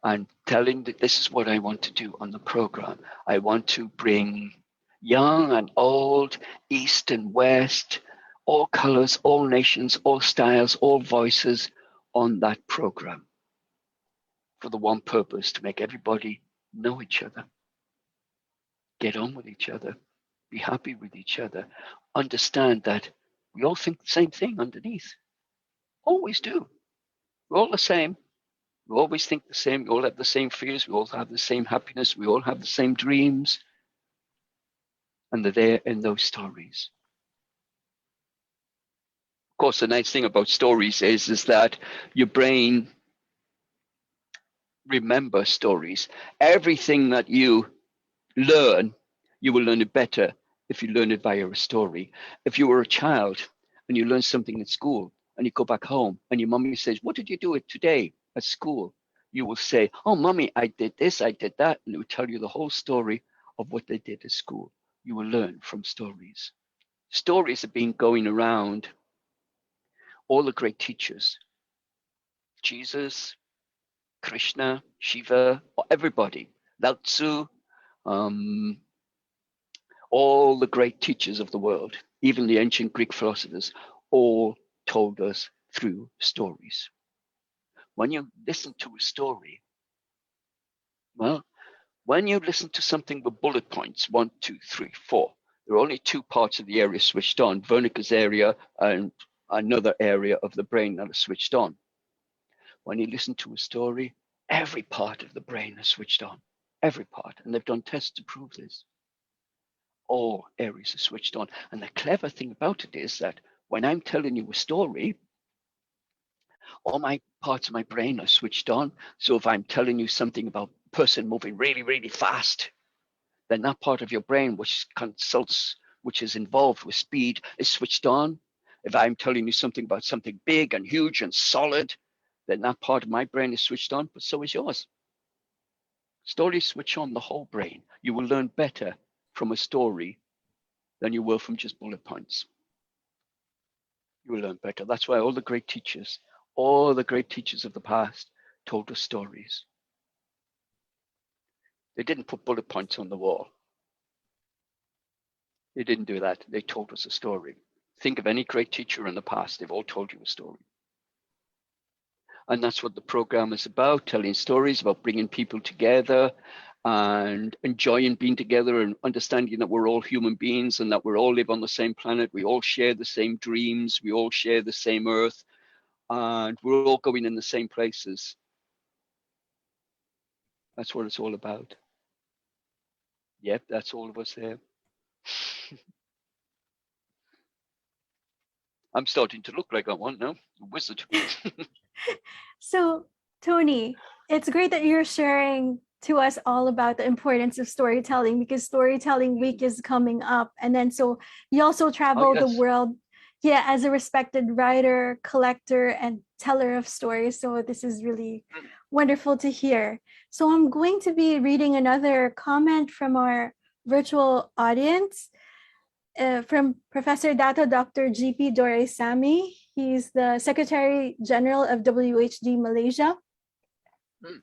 And telling that this is what I want to do on the program. I want to bring young and old, East and West, all colors, all nations, all styles, all voices on that program for the one purpose: to make everybody know each other, get on with each other, be happy with each other, understand that we all think the same thing underneath. Always do. We're all the same. We always think the same. We all have the same fears. We all have the same happiness. We all have the same dreams. And they're there in those stories. Of course, the nice thing about stories is that your brain remembers stories. Everything that you learn, you will learn it better if you learn it via a story. If you were a child and you learn something at school and you go back home and your mommy says, "What did you do today at school?" You will say, "Oh, mommy, I did this, I did that." And it will tell you the whole story of what they did at school. You will learn from stories. Stories have been going around. All the great teachers, Jesus, Krishna, Shiva, everybody, Lao Tzu, all the great teachers of the world, even the ancient Greek philosophers, all told us through stories. When you listen to a story, well, when you listen to something with bullet points, 1, 2, 3, 4, there are only two parts of the area switched on, Wernicke's area and another area of the brain that is switched on. When you listen to a story, every part of the brain is switched on, every part. And they've done tests to prove this. All areas are switched on. And the clever thing about it is that when I'm telling you a story, all my parts of my brain are switched on. So if I'm telling you something about a person moving really, really fast, then that part of your brain which is involved with speed is switched on. If I'm telling you something about something big and huge and solid, then that part of my brain is switched on, but so is yours. Stories switch on the whole brain. You will learn better from a story than you will from just bullet points. You will learn better. That's why all the great teachers of the past told us stories. They didn't put bullet points on the wall. They didn't do that. They told us a story. Think of any great teacher in the past. They've all told you a story. And that's what the program is about, telling stories, about bringing people together and enjoying being together and understanding that we're all human beings and that we all live on the same planet. We all share the same dreams. We all share the same earth. And we're all going in the same places. That's what it's all about. Yep, that's all of us there. I'm starting to look like I want now, a wizard. So, Tony, it's great that you're sharing to us all about the importance of storytelling, because Storytelling Week is coming up. And then so you also travel the world, as a respected writer, collector, and teller of stories. So this is really wonderful to hear. So I'm going to be reading another comment from our virtual audience. From Professor Dato Dr. G.P. Doraisamy. He's the Secretary General of WHD Malaysia.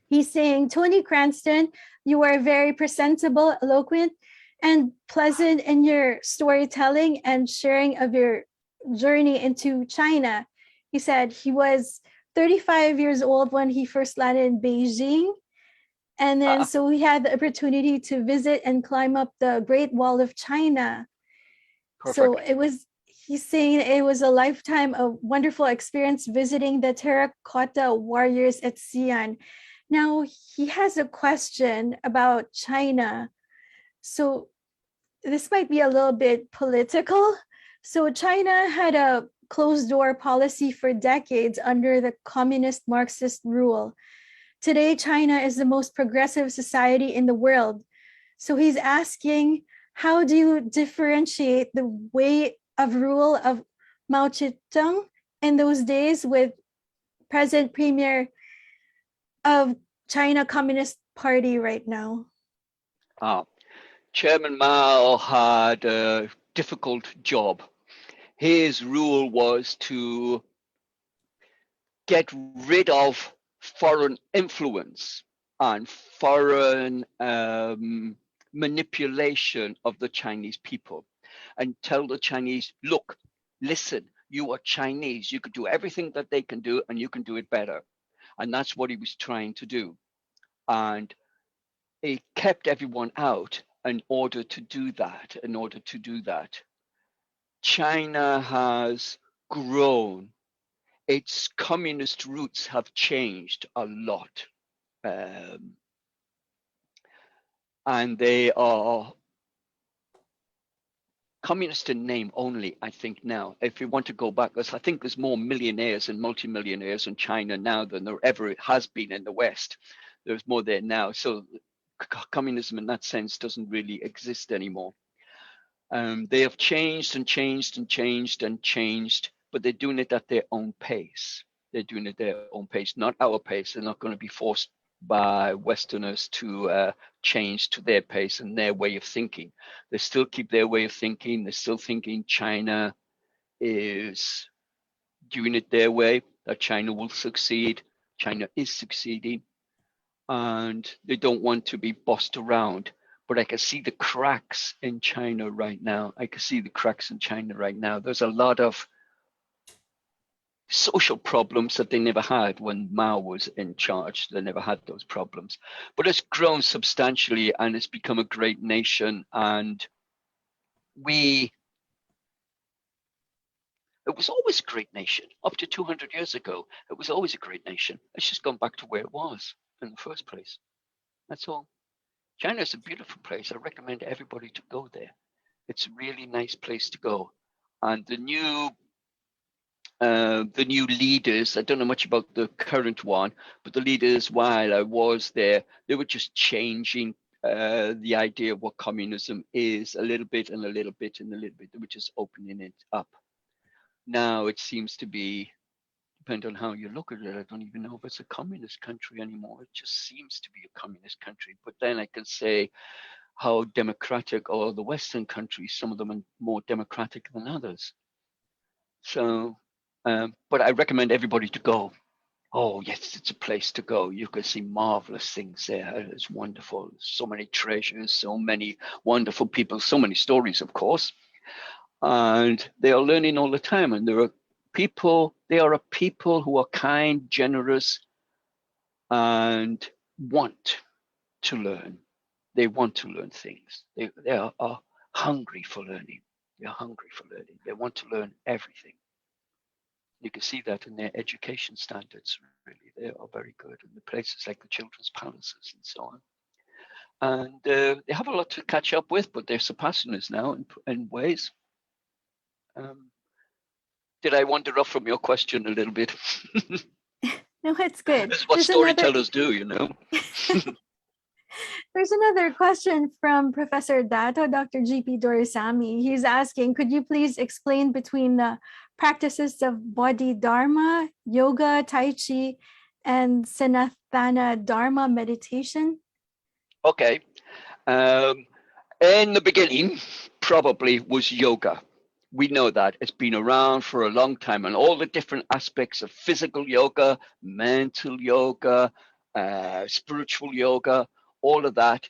He's saying, "Tony Cranston, you are very presentable, eloquent, and pleasant in your storytelling and sharing of your journey into China. He said he was 35 years old when he first landed in Beijing. And then so he had the opportunity to visit and climb up the Great Wall of China. So Perfect. he's saying it was a lifetime of wonderful experience visiting the terracotta warriors at Xi'an. Now he has a question about China. So this might be a little bit political. So China had a closed door policy for decades under the communist Marxist rule. Today, China is the most progressive society in the world. So he's asking, how do you differentiate the way of rule of Mao Zedong in those days with present premier of China Communist Party right now? Chairman Mao had a difficult job. His rule was to get rid of foreign influence and foreign manipulation of the Chinese people, and tell the Chinese, look, listen, you are Chinese. You could do everything that they can do and you can do it better. And that's what he was trying to do. And he kept everyone out in order to do that. China has grown. Its communist roots have changed a lot. And they are communist in name only, I think now. If you want to go back, I think there's more millionaires and multimillionaires in China now than there ever has been in the West. There's more there now. So communism in that sense doesn't really exist anymore. They have changed and changed and changed and changed, but they're doing it at their own pace. They're doing it at their own pace, not our pace. They're not going to be forced by Westerners to change to their pace and their way of thinking. They still keep their way of thinking. They're still thinking China is doing it their way, that China will succeed. China is succeeding, and they don't want to be bossed around. But I can see the cracks in China right now. There's a lot of social problems that they never had when Mao was in charge. They never had those problems. But it's grown substantially and it's become a great nation. And it was always a great nation. Up to 200 years ago, it was always a great nation. It's just gone back to where it was in the first place. That's all. China is a beautiful place. I recommend everybody to go there. It's a really nice place to go. And the new leaders, I don't know much about the current one, but the leaders, while I was there, they were just changing the idea of what communism is a little bit and a little bit and a little bit. They were just opening it up. Now it seems to be, depending on how you look at it, I don't even know if it's a communist country anymore. It just seems to be a communist country. But then I can say how democratic are the Western countries. Some of them are more democratic than others. So, but I recommend everybody to go. Oh, yes, it's a place to go. You can see marvelous things there. It's wonderful. So many treasures, so many wonderful people, so many stories, of course. And they are learning all the time. And there are people, they are a people who are kind, generous, and want to learn. They want to learn things. They are hungry for learning. They're hungry for learning. They want to learn everything. You can see that in their education standards, really. They are very good in the places like the children's palaces and so on. And they have a lot to catch up with, but they're surpassing us now in ways. Did I wander off from your question a little bit? No, it's good. That's what storytellers do, you know. There's another question from Professor Dato, Dr. G.P. Dorisamy. He's asking, could you please explain between the practices of Bodhidharma, yoga, Tai Chi, and Sanatana Dharma meditation? Okay. In the beginning, probably was yoga. We know that it's been around for a long time, and all the different aspects of physical yoga, mental yoga, spiritual yoga, all of that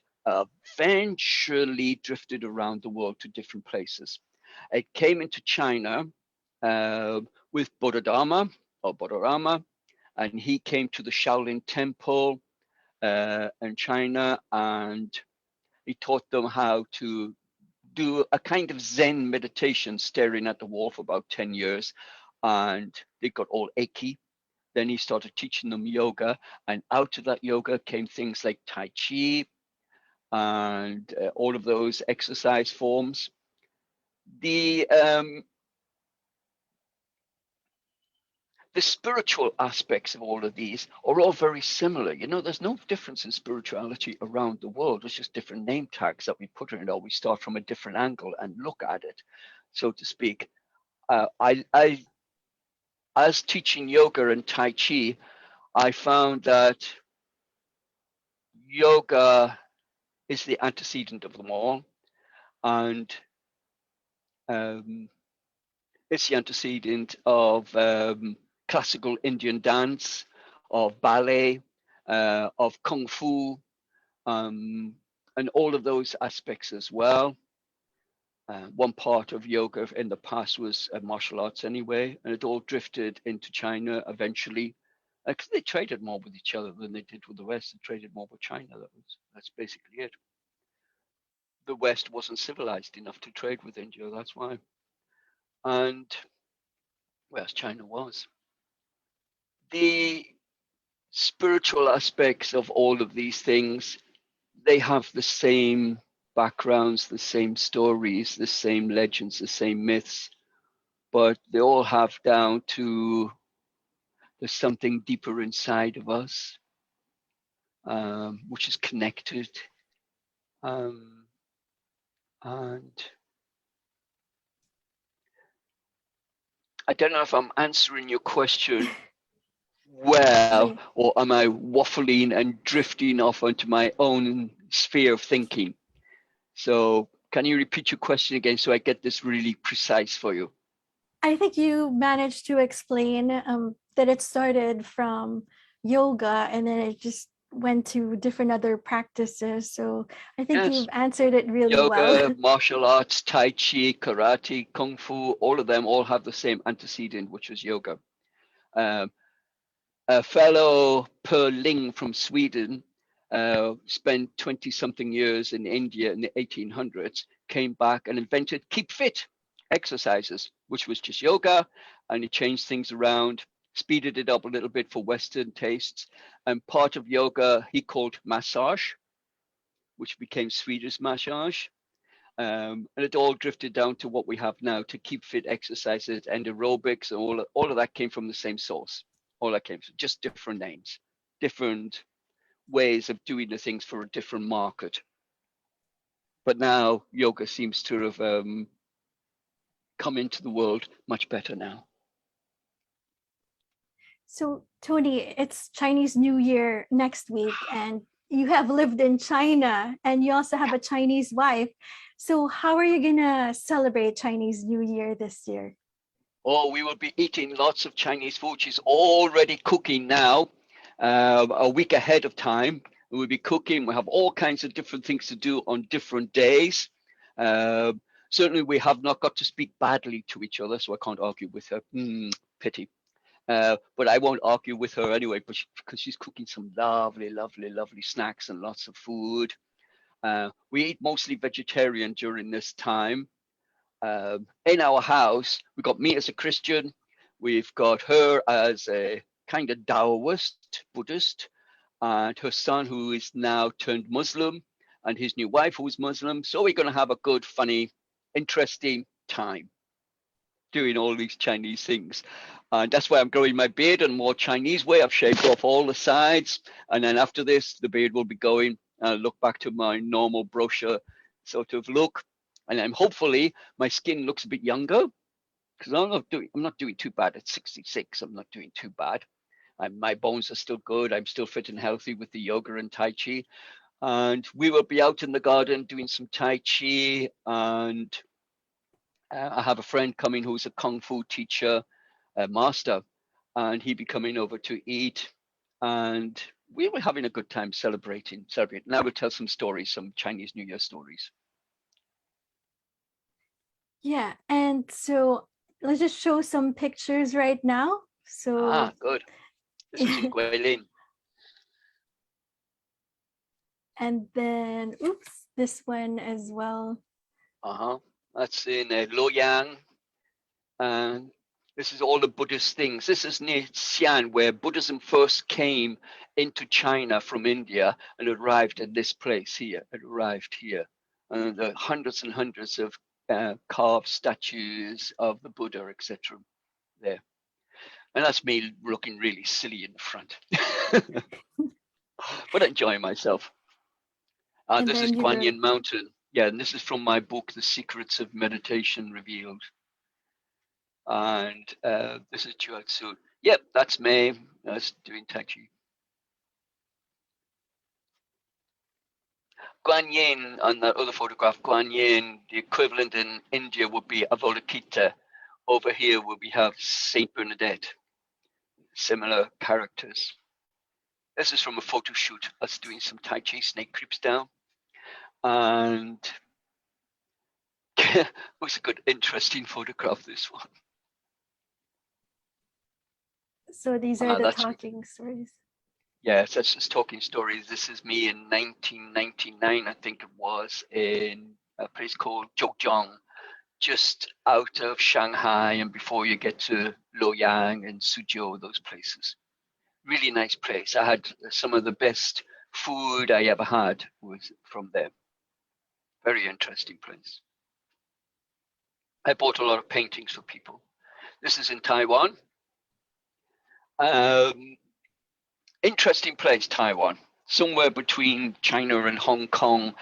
eventually drifted around the world to different places. It came into China with Bodhidharma or Bodhirama, and he came to the Shaolin Temple in China, and he taught them how to do a kind of Zen meditation, staring at the wall for about 10 years, and they got all achy. Then he started teaching them yoga, and out of that yoga came things like Tai Chi and all of those exercise forms. The spiritual aspects of all of these are all very similar. You know, there's no difference in spirituality around the world. It's just different name tags that we put in it, or we start from a different angle and look at it, so to speak. As teaching yoga and Tai Chi, I found that yoga is the antecedent of them all, and it's the antecedent of classical Indian dance, of ballet, of kung fu, and all of those aspects as well. One part of yoga in the past was martial arts anyway, and it all drifted into China eventually, because they traded more with each other than they did with the West. They traded more with China. That's basically it. The West wasn't civilized enough to trade with India. That's why. And whereas China was. The spiritual aspects of all of these things, they have the same backgrounds, the same stories, the same legends, the same myths, but they all have down to there's something deeper inside of us, which is connected. And I don't know if I'm answering your question well, or am I waffling and drifting off onto my own sphere of thinking? So can you repeat your question again so I get this really precise for you? I think you managed to explain that it started from yoga and then it just went to different other practices. So I think Yes. you've answered it really Yoga, well. martial arts, Tai Chi, karate, kung fu, all of them all have the same antecedent, which is yoga. A fellow Per Ling from Sweden spent 20-something years in India in the 1800s, came back and invented Keep Fit exercises, which was just yoga, and he changed things around, speeded it up a little bit for Western tastes, and part of yoga he called massage, which became Swedish massage. And it all drifted down to what we have now, to keep fit exercises and aerobics, and all of that came from the same source. All that came from just different names, different ways of doing the things for a different market. But now yoga seems to have come into the world much better now. So Tony, it's Chinese New Year next week and you have lived in China and you also have a Chinese wife. So how are you gonna celebrate Chinese New Year this year? Oh, we will be eating lots of Chinese food. She's already cooking now, a week ahead of time. We'll be cooking. We have all kinds of different things to do on different days. Certainly, we have not got to speak badly to each other, so I can't argue with her. Pity. But I won't argue with her anyway, because she's cooking some lovely, lovely, lovely snacks and lots of food. We eat mostly vegetarian during this time. In our house, we've got me as a Christian, we've got her as a kind of Taoist, Buddhist, and her son who is now turned Muslim, and his new wife who is Muslim. So we're going to have a good, funny, interesting time doing all these Chinese things. And that's why I'm growing my beard in a more Chinese way. I've shaved off all the sides. And then after this, the beard will be going. I'll look back to my normal brochure sort of look. And then hopefully my skin looks a bit younger, because I'm not doing too bad at 66. I'm not doing too bad. My bones are still good. I'm still fit and healthy with the yoga and Tai Chi. And we will be out in the garden doing some Tai Chi. And I have a friend coming who's a Kung Fu teacher, a master, and he'll be coming over to eat. And we were having a good time celebrating. And I will tell some stories, some Chinese New Year stories. Yeah, and so let's just show some pictures right now. So Good. This is in Guilin. and then, oops, this one as well. That's in Loyang. And this is all the Buddhist things. This is near Xi'an, where Buddhism first came into China from India and arrived at this place here. It arrived here. And there are hundreds and hundreds of carved statues of the Buddha, etc. there. And that's me looking really silly in the front. But enjoying myself. This is Guanyin Mountain. Yeah, and this is from my book, The Secrets of Meditation Revealed. And this is Jiu-Jitsu. Yep, that's me. That's doing Tai Chi. Guanyin, on that other photograph, Guanyin, the equivalent in India would be Avalokita. Over here, where we have Saint Bernadette. Similar characters. This is from a photo shoot. Us doing some Tai Chi, snake creeps down. And it was a good, interesting photograph, this one. So these are the talking stories. Yes, that's just talking stories. This is me in 1999, I think it was, in a place called Zhejiang, just out of Shanghai and before you get to Luoyang and Suzhou, those places. Really nice place. I had some of the best food I ever had was from there. Very interesting place. I bought a lot of paintings for people. This is in Taiwan. Interesting place, Taiwan. Somewhere between China and Hong Kong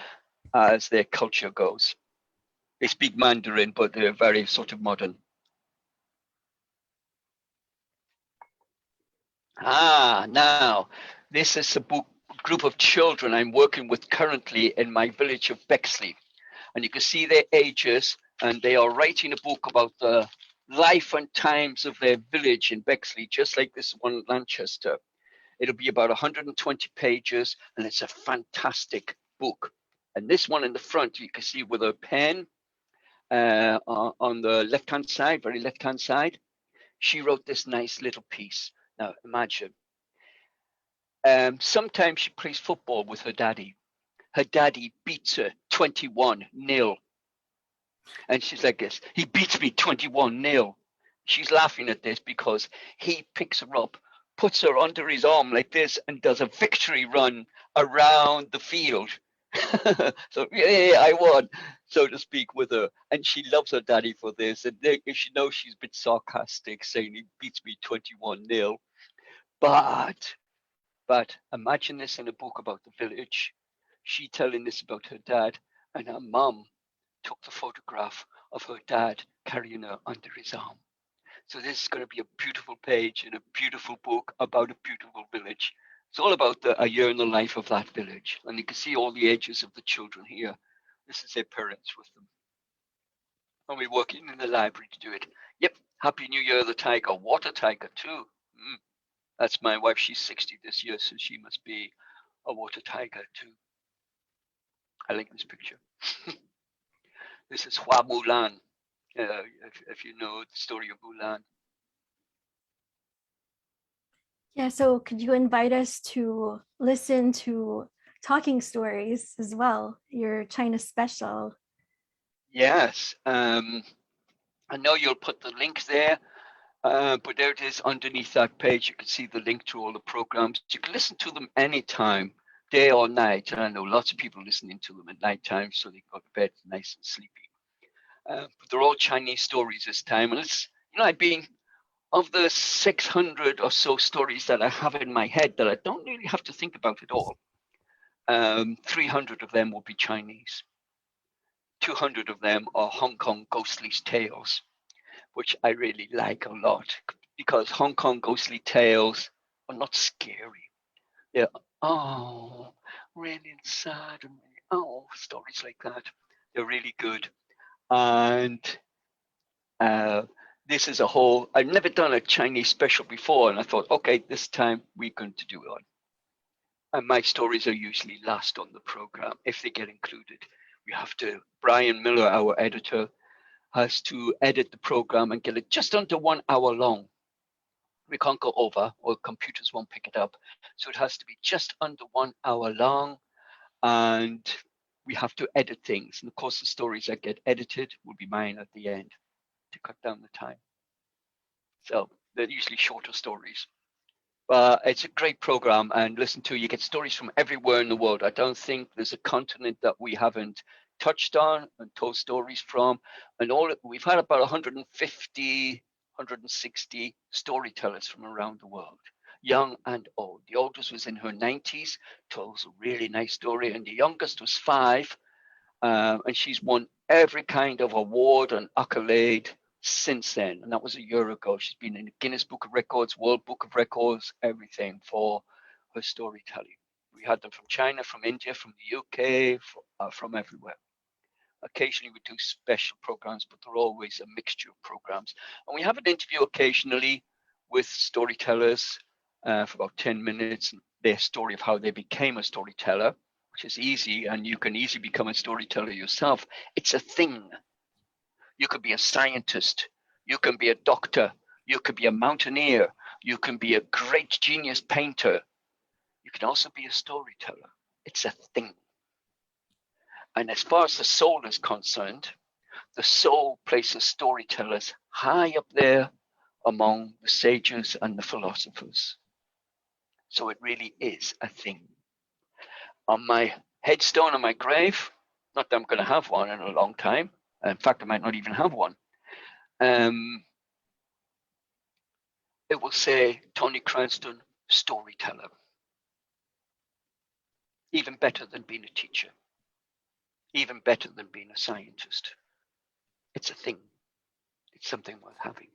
as their culture goes. They speak Mandarin, but they're very sort of modern. Now, this is a group of children I'm working with currently in my village of Bexley. And you can see their ages, and they are writing a book about the life and times of their village in Bexley, just like this one, Lanchester. It'll be about 120 pages, and it's a fantastic book. And this one in the front, you can see with a pen on the left-hand side, very left-hand side, she wrote this nice little piece. Now, imagine. Sometimes she plays football with her daddy. Her daddy beats her 21-0. And she's like this, he beats me 21-0. She's laughing at this because he picks her up, puts her under his arm like this, and does a victory run around the field. So, yeah, I won, so to speak, with her. And she loves her daddy for this. And she knows she's a bit sarcastic, saying he beats me 21-0. But imagine this in a book about the village. She telling this about her dad, and her mum took the photograph of her dad carrying her under his arm. So this is going to be a beautiful page in a beautiful book about a beautiful village. It's all about a year in the life of that village. And you can see all the ages of the children here. This is their parents with them. And we're working in the library to do it. Yep, Happy New Year, the tiger. Water tiger too. That's my wife. She's 60 this year, so she must be a water tiger too. I like this picture. This is Hua Mulan, if you know the story of Mulan. Yeah, so could you invite us to listen to talking stories as well, your China special? Yes, I know you'll put the link there, but there it is underneath that page. You can see the link to all the programs. You can listen to them anytime, day or night. And I know lots of people listening to them at nighttime, so they go to bed nice and sleepy. But they're all Chinese stories this time. And it's, I've been, of the 600 or so stories that I have in my head that I don't really have to think about at all, 300 of them will be Chinese. 200 of them are Hong Kong ghostly tales, which I really like a lot, because Hong Kong ghostly tales are not scary. They're, really sad, and stories like that. They're really good. And this is I've never done a Chinese special before, and I thought, okay, this time we're going to do one. And my stories are usually last on the program if they get included. We have to, Brian Miller, our editor, has to edit the program and get it just under 1 hour long. We can't go over, or computers won't pick it up. So it has to be just under 1 hour long, and we have to edit things. And of course, the stories that get edited will be mine at the end to cut down the time. So they're usually shorter stories. But it's a great program, and listen to, you get stories from everywhere in the world. I don't think there's a continent that we haven't touched on and told stories from. And we've had about 150, 160 storytellers from around the world, young and old. The oldest was in her 90s, told us a really nice story, and the youngest was 5, and she's won every kind of award and accolade since then, and that was a year ago. She's been in the Guinness Book of Records, World Book of Records, everything for her storytelling. We had them from China, from India, from the UK, from everywhere. Occasionally we do special programs, but they're always a mixture of programs. And we have an interview occasionally with storytellers for about 10 minutes, their story of how they became a storyteller, which is easy, and you can easily become a storyteller yourself. It's a thing. You could be a scientist, you can be a doctor, you could be a mountaineer, you can be a great genius painter. You can also be a storyteller. It's a thing. And as far as the soul is concerned, the soul places storytellers high up there among the sages and the philosophers. So it really is a thing. On my headstone on my grave, not that I'm going to have one in a long time. In fact, I might not even have one. It will say Tony Cranston, storyteller. Even better than being a teacher. Even better than being a scientist. It's a thing. It's something worth having.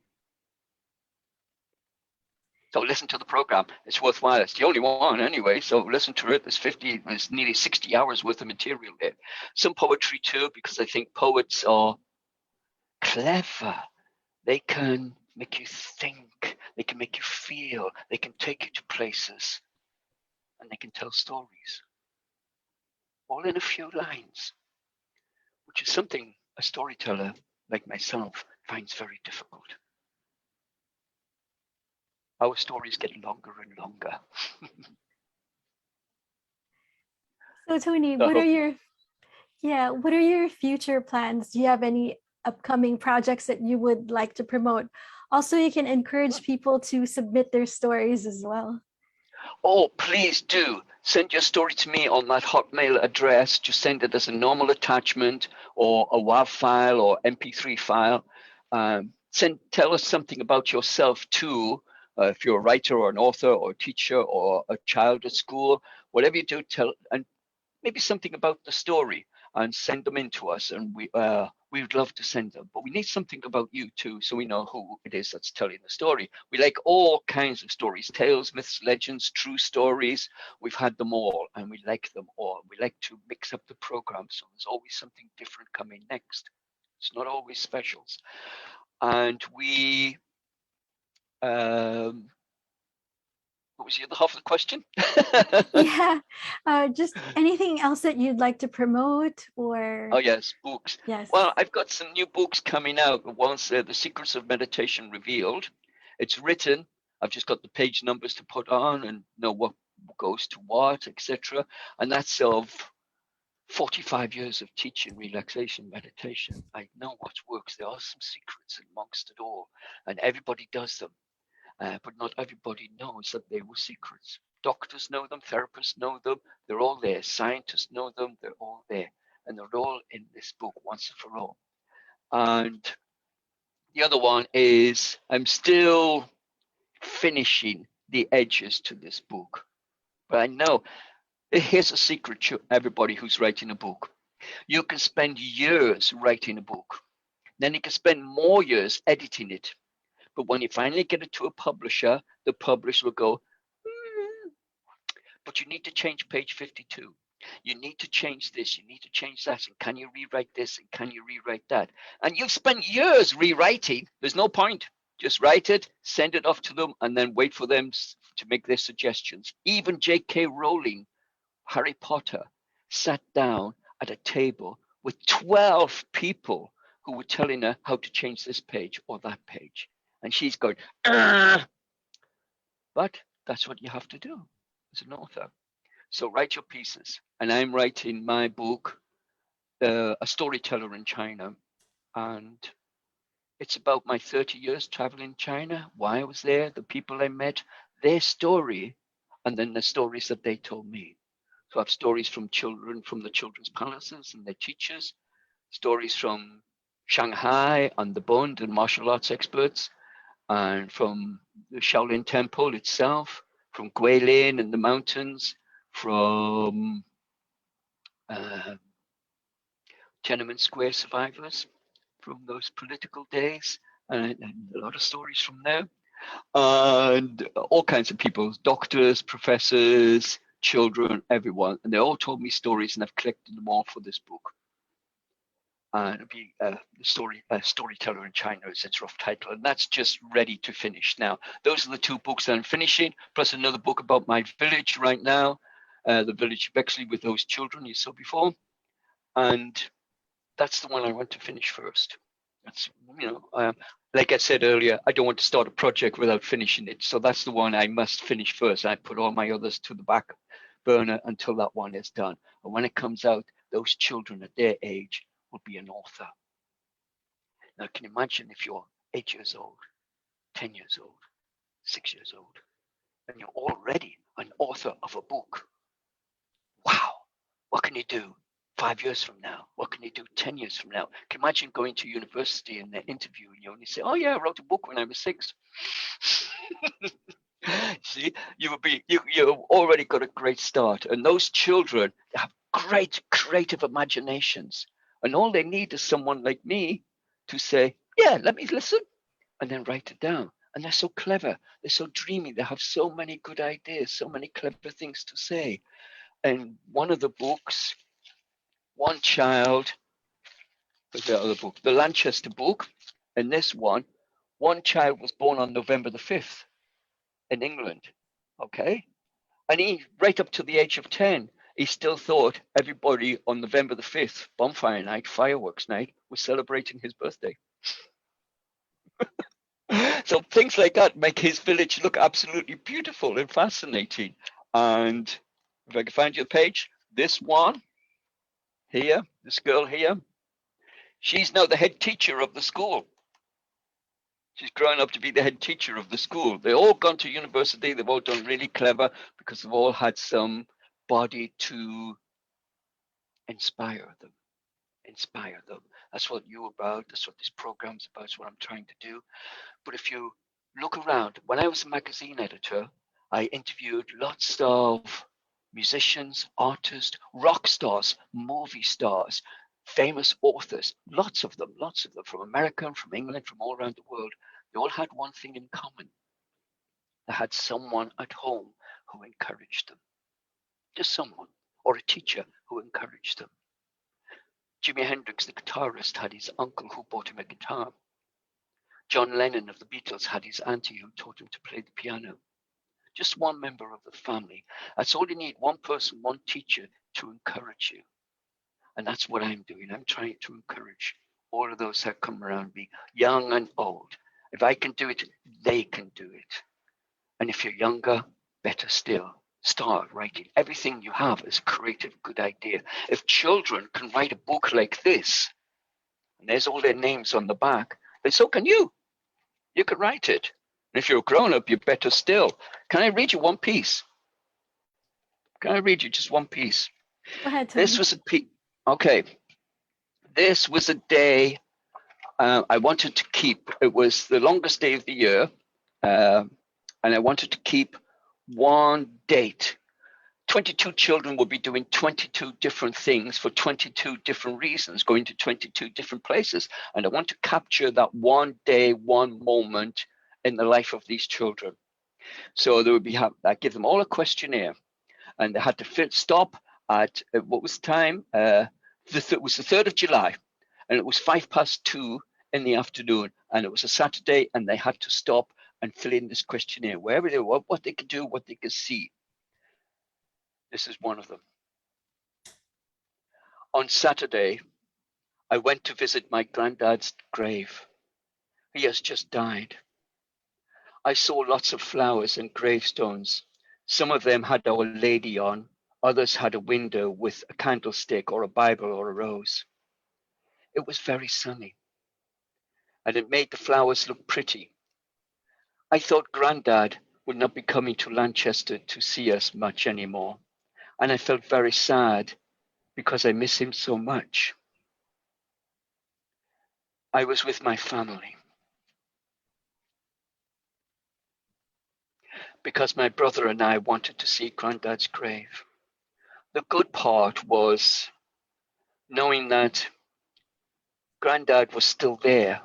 So listen to the program. It's worthwhile. It's the only one anyway. So listen to it. There's nearly 60 hours worth of material there. Some poetry too, because I think poets are clever. They can make you think. They can make you feel. They can take you to places. And they can tell stories. All in a few lines. Which is something a storyteller like myself finds very difficult. Our stories get longer and longer. So Tony, what are your future plans? Do you have any upcoming projects that you would like to promote? Also, you can encourage people to submit their stories as well. Oh, please do. Send your story to me on that Hotmail address. Just send it as a normal attachment or a WAV file or MP3 file. Tell us something about yourself too. If you're a writer or an author or a teacher or a child at school, whatever you do, tell, and maybe something about the story, and send them in to us. And we would love to send them, but we need something about you too, so we know who it is that's telling the story. We like all kinds of stories, tales, myths, legends, true stories. We've had them all, and we like them all. We like to mix up the program, so there's always something different coming next. It's not always specials. And we what was the other half of the question? Just anything else that you'd like to promote, or? Oh yes, books. Yes. Well, I've got some new books coming out. One's The Secrets of Meditation Revealed. It's written. I've just got the page numbers to put on and know what goes to what, etc. And that's of 45 years of teaching relaxation meditation. I know what works. There are some secrets amongst it all, and everybody does them. But not everybody knows that they were secrets. Doctors know them, therapists know them, they're all there. Scientists know them, they're all there. And they're all in this book once and for all. And the other one is I'm still finishing the edges to this book. But I know, here's a secret to everybody who's writing a book. You can spend years writing a book. Then you can spend more years editing it. But when you finally get it to a publisher, the publisher will go, but you need to change page 52. You need to change this. You need to change that. And can you rewrite this? And can you rewrite that? And you've spent years rewriting. There's no point. Just write it, send it off to them, and then wait for them to make their suggestions. Even J.K. Rowling Harry Potter sat down at a table with 12 people who were telling her how to change this page or that page. And she's going, "Ugh." But that's what you have to do as an author. So write your pieces. And I'm writing my book, A Storyteller in China. And it's about my 30 years traveling China, why I was there, the people I met, their story, and then the stories that they told me. So I have stories from children from the children's palaces and their teachers, stories from Shanghai and the Bund and martial arts experts, and from the Shaolin Temple itself, from Guilin and the mountains, from Tiananmen Square survivors from those political days, and a lot of stories from there, and all kinds of people, doctors, professors, children, everyone, and they all told me stories, and I've collected them all for this book. And it'll be Storyteller in China is its rough title, and that's just ready to finish now. Those are the two books that I'm finishing, plus another book about my village right now, the village of Bexley with those children you saw before, and that's the one I want to finish first. That's, like I said earlier, I don't want to start a project without finishing it, so that's the one I must finish first. I put all my others to the back burner until that one is done, and when it comes out, those children at their age will be an author. Now, can you imagine if you're 8 years old, 10 years old, 6 years old, and you're already an author of a book? Wow, what can you do 5 years from now? What can you do 10 years from now? Can you imagine going to university and they're interviewing you and you say, "Oh yeah, I wrote a book when I was 6." See, you've already got a great start, and those children have great creative imaginations, and all they need is someone like me to say, "Yeah, let me listen," and then write it down. And they're so clever, they're so dreamy, they have so many good ideas, so many clever things to say. And one of the books, one child, what's the other book? The Lanchester Book. And this one child was born on November the 5th in England. Okay. And he, right up to the age of 10, he still thought everybody on November the 5th, bonfire night, fireworks night, was celebrating his birthday. So things like that make his village look absolutely beautiful and fascinating. And if I can find you the page, this one here, this girl here, she's now the head teacher of the school. She's grown up to be the head teacher of the school. They've all gone to university. They've all done really clever because they've all had some body to inspire them. Inspire them. That's what you're about. That's what this program's about. That's what I'm trying to do. But if you look around, when I was a magazine editor, I interviewed lots of musicians, artists, rock stars, movie stars, famous authors, lots of them from America and from England, from all around the world. They all had one thing in common. They had someone at home who encouraged them. Just someone, or a teacher who encouraged them. Jimi Hendrix, the guitarist, had his uncle who bought him a guitar. John Lennon of the Beatles had his auntie who taught him to play the piano. Just one member of the family. That's all you need, one person, one teacher to encourage you. And that's what I'm doing. I'm trying to encourage all of those that come around me, young and old. If I can do it, they can do it. And if you're younger, better still, start writing. Everything you have is a creative, good idea. If children can write a book like this, and there's all their names on the back, then so can you. You can write it. And if you're a grown-up, you're better still. Can I read you one piece? Can I read you just one piece? Go ahead, Tony. This was a piece. Okay. This was a day I wanted to keep. It was the longest day of the year. And I wanted to keep one date. 22 children will be doing 22 different things for 22 different reasons, going to 22 different places. And I want to capture that one day, one moment in the life of these children. So there would be, I give them all a questionnaire, and they had to stop at, what was the time? It was the 3rd of July, and it was 2:05 in the afternoon, and it was a Saturday, and they had to stop and fill in this questionnaire, wherever they were, what they could do, what they could see. This is one of them. On Saturday, I went to visit my granddad's grave. He has just died. I saw lots of flowers and gravestones. Some of them had Our Lady on, others had a window with a candlestick or a Bible or a rose. It was very sunny, and it made the flowers look pretty. I thought Grandad would not be coming to Lanchester to see us much anymore, and I felt very sad because I miss him so much. I was with my family because my brother and I wanted to see Grandad's grave. The good part was knowing that Grandad was still there,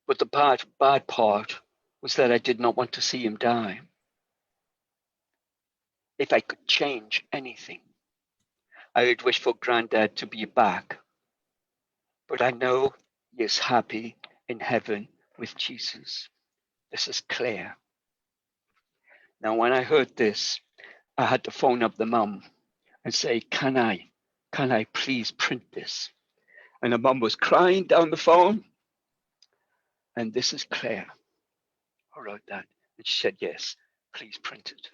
but the bad part was that I did not want to see him die. If I could change anything, I would wish for Grandad to be back. But I know he is happy in heaven with Jesus. This is clear. Now, when I heard this, I had to phone up the mum and say, can I please print this? And the mum was crying down the phone. And this is Claire who wrote that. And she said, yes, please print it.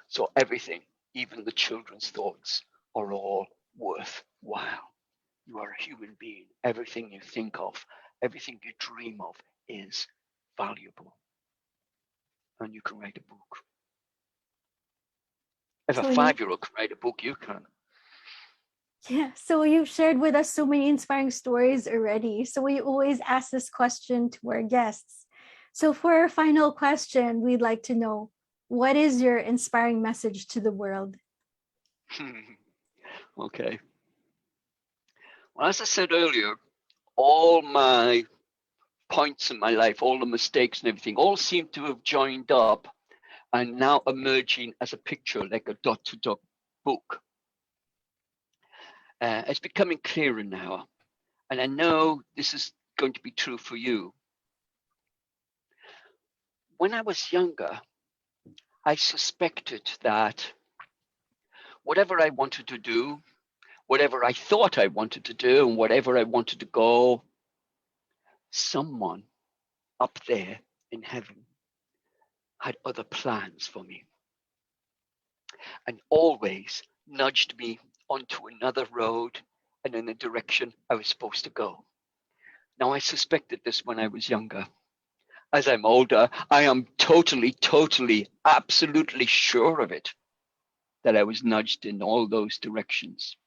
So everything, even the children's thoughts, are all worthwhile. You are a human being. Everything you think of, everything you dream of is valuable. And you can write a book. If a 5-year-old can write a book, you can. Yeah, so you've shared with us so many inspiring stories already. So we always ask this question to our guests. So for our final question, we'd like to know, what is your inspiring message to the world? Okay. Well, as I said earlier, all my points in my life, all the mistakes and everything, all seem to have joined up and now emerging as a picture, like a dot-to-dot book. It's becoming clearer now, and I know this is going to be true for you. When I was younger, I suspected that whatever I wanted to do, whatever I thought I wanted to do, and whatever I wanted to go, someone up there in heaven had other plans for me and always nudged me onto another road and in a direction I was supposed to go. Now, I suspected this when I was younger. As I'm older, I am totally, absolutely sure of it, that I was nudged in all those directions.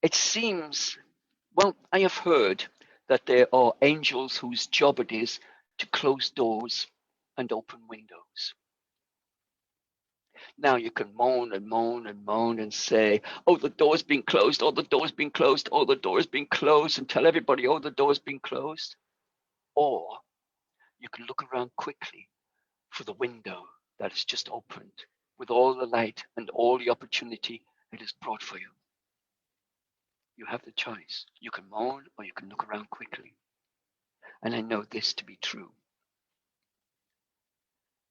It seems, well, I have heard that there are angels whose job it is to close doors and open windows. Now you can moan and moan and moan and say, oh, the door's been closed, oh, the door's been closed, oh, the door's been closed, and tell everybody, oh, the door's been closed. Or you can look around quickly for the window that is just opened with all the light and all the opportunity it has brought for you. You have the choice. You can moan or you can look around quickly. And I know this to be true.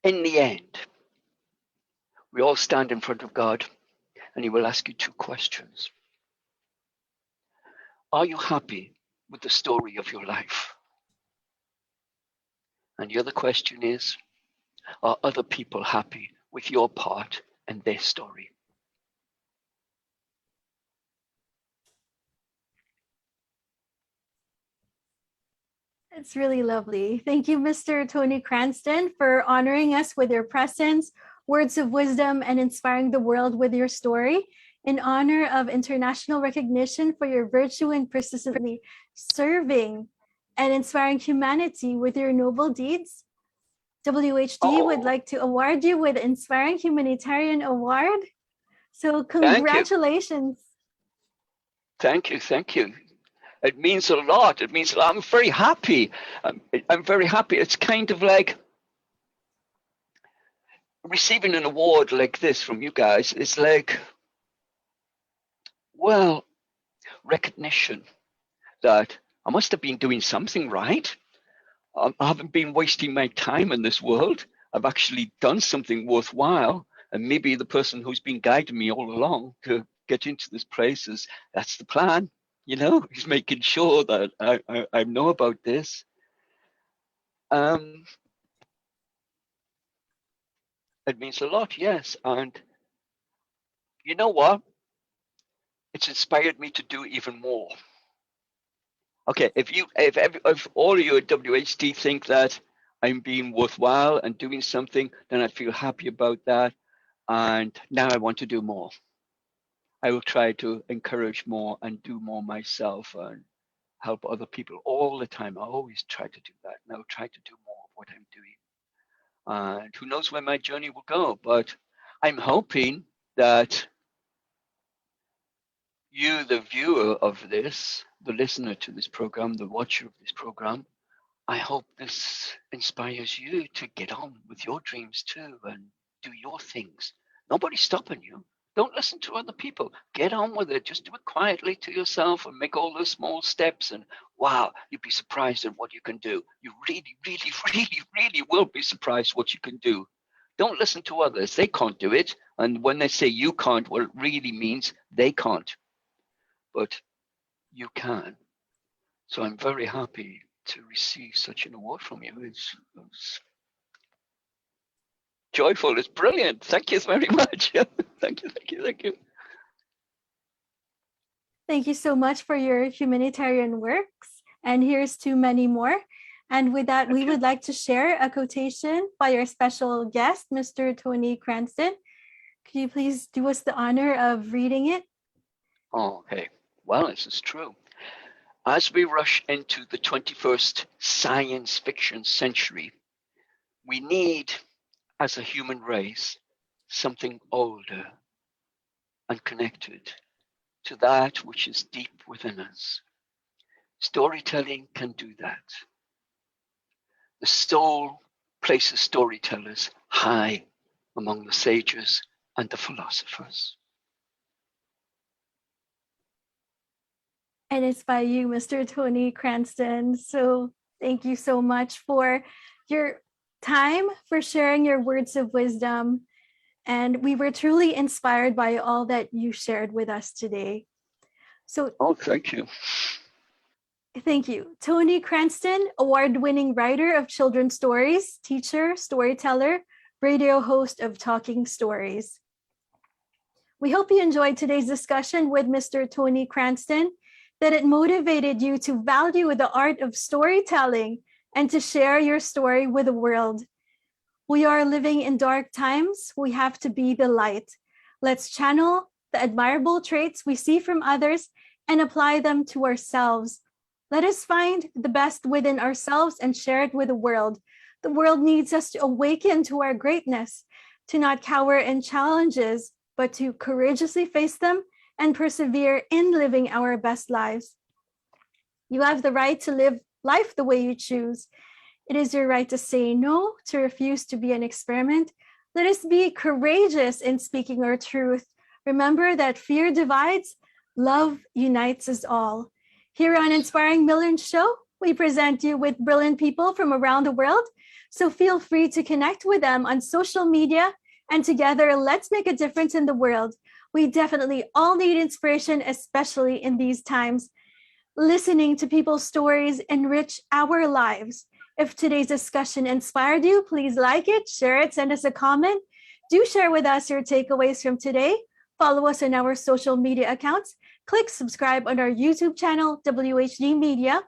In the end, we all stand in front of God and he will ask you 2 questions. Are you happy with the story of your life? And the other question is, are other people happy with your part and their story? It's really lovely. Thank you, Mr. Tony Cranston, for honoring us with your presence, words of wisdom, and inspiring the world with your story. In honor of international recognition for your virtue and persistently serving and inspiring humanity with your noble deeds, WHD would like to award you with Inspiring Humanitarian Award. So congratulations. Thank you. Thank you. It means a lot. It means a lot. I'm very happy. I'm very happy. It's kind of like receiving an award like this from you guys. It's like, well, recognition that I must have been doing something right. I haven't been wasting my time in this world. I've actually done something worthwhile. And maybe the person who's been guiding me all along to get into this place that's the plan. He's making sure that I know about this. It means a lot, yes. And you know what? It's inspired me to do even more. Okay, if all of you at WHD think that I'm being worthwhile and doing something, then I feel happy about that. And now I want to do more. I will try to encourage more and do more myself and help other people all the time. I always try to do that. And I'll try to do more of what I'm doing. And who knows where my journey will go, but I'm hoping that you, the viewer of this, the listener to this program, the watcher of this program, I hope this inspires you to get on with your dreams too and do your things. Nobody's stopping you. Don't listen to other people. Get on with it. Just do it quietly to yourself and make all those small steps. And wow, you'd be surprised at what you can do. You really, really, really, really will be surprised what you can do. Don't listen to others. They can't do it. And when they say you can't, well, it really means they can't. But you can. So I'm very happy to receive such an award from you. It's joyful. It's brilliant. Thank you very much. Thank you. Thank you so much for your humanitarian works. And here's to many more. And with that, we would like to share a quotation by our special guest, Mr. Tony Cranston. Could you please do us the honor of reading it? Oh, hey. Well, this is true. As we rush into the 21st science fiction century, we need, as a human race, something older and connected to that which is deep within us. Storytelling can do that. The soul places storytellers high among the sages and the philosophers. And it's by you, Mr. Tony Cranston. So thank you so much for your time, for sharing your words of wisdom. And we were truly inspired by all that you shared with us today. So, thank you. Thank you. Tony Cranston, award-winning writer of children's stories, teacher, storyteller, radio host of Talking Stories. We hope you enjoyed today's discussion with Mr. Tony Cranston, that it motivated you to value the art of storytelling and to share your story with the world. We are living in dark times. We have to be the light. Let's channel the admirable traits we see from others and apply them to ourselves. Let us find the best within ourselves and share it with the world. The world needs us to awaken to our greatness, to not cower in challenges, but to courageously face them and persevere in living our best lives. You have the right to live life the way you choose. It is your right to say no, to refuse to be an experiment. Let us be courageous in speaking our truth. Remember that fear divides, love unites us all. Here on Inspiring Millions Show, we present you with brilliant people from around the world. So feel free to connect with them on social media, and together, let's make a difference in the world. We definitely all need inspiration, especially in these times. Listening to people's stories enrich our lives. If today's discussion inspired you, please like it, share it, send us a comment. Do share with us your takeaways from today. Follow us on our social media accounts. Click subscribe on our YouTube channel, WHD Media.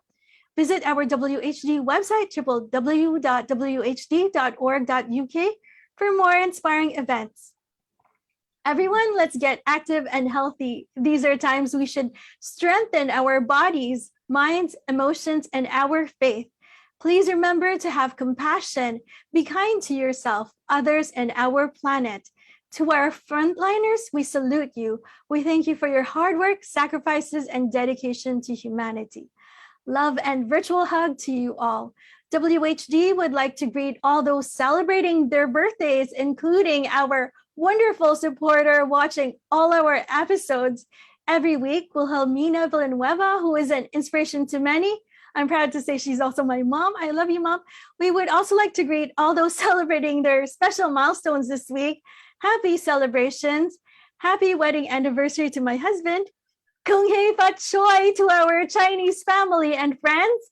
Visit our WHD website, www.whd.org.uk, for more inspiring events. Everyone, let's get active and healthy. These are times we should strengthen our bodies, minds, emotions, and our faith. Please remember to have compassion, be kind to yourself, others, and our planet. To our frontliners, we salute you. We thank you for your hard work, sacrifices, and dedication to humanity. Love and virtual hug to you all. WHD would like to greet all those celebrating their birthdays, including our wonderful supporter watching all our episodes every week, Wilhelmina Villanueva, who is an inspiration to many. I'm proud to say she's also my mom. I love you, Mom. We would also like to greet all those celebrating their special milestones this week. Happy celebrations. Happy wedding anniversary to my husband. Kung hei fat choi to our Chinese family and friends.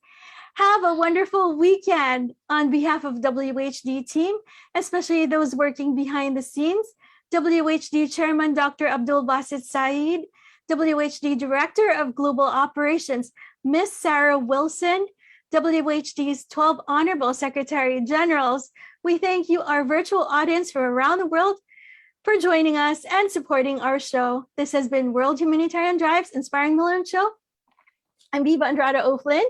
Have a wonderful weekend on behalf of WHD team, especially those working behind the scenes. WHD Chairman Dr. Abdul Basit Saeed, WHD Director of Global Operations, Miss Sarah Wilson, WHD's 12 Honorable Secretary Generals. We thank you, our virtual audience from around the world, for joining us and supporting our show. This has been World Humanitarian Drive's Inspiring Millions Show. I'm Viva Andrada O'Flynn.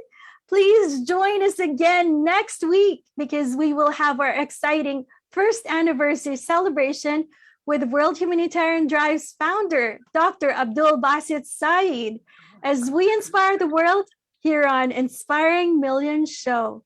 Please join us again next week because we will have our exciting first anniversary celebration with World Humanitarian Drive's founder, Dr. Abdul Basit Saeed, as we inspire the world here on Inspiring Millions Show.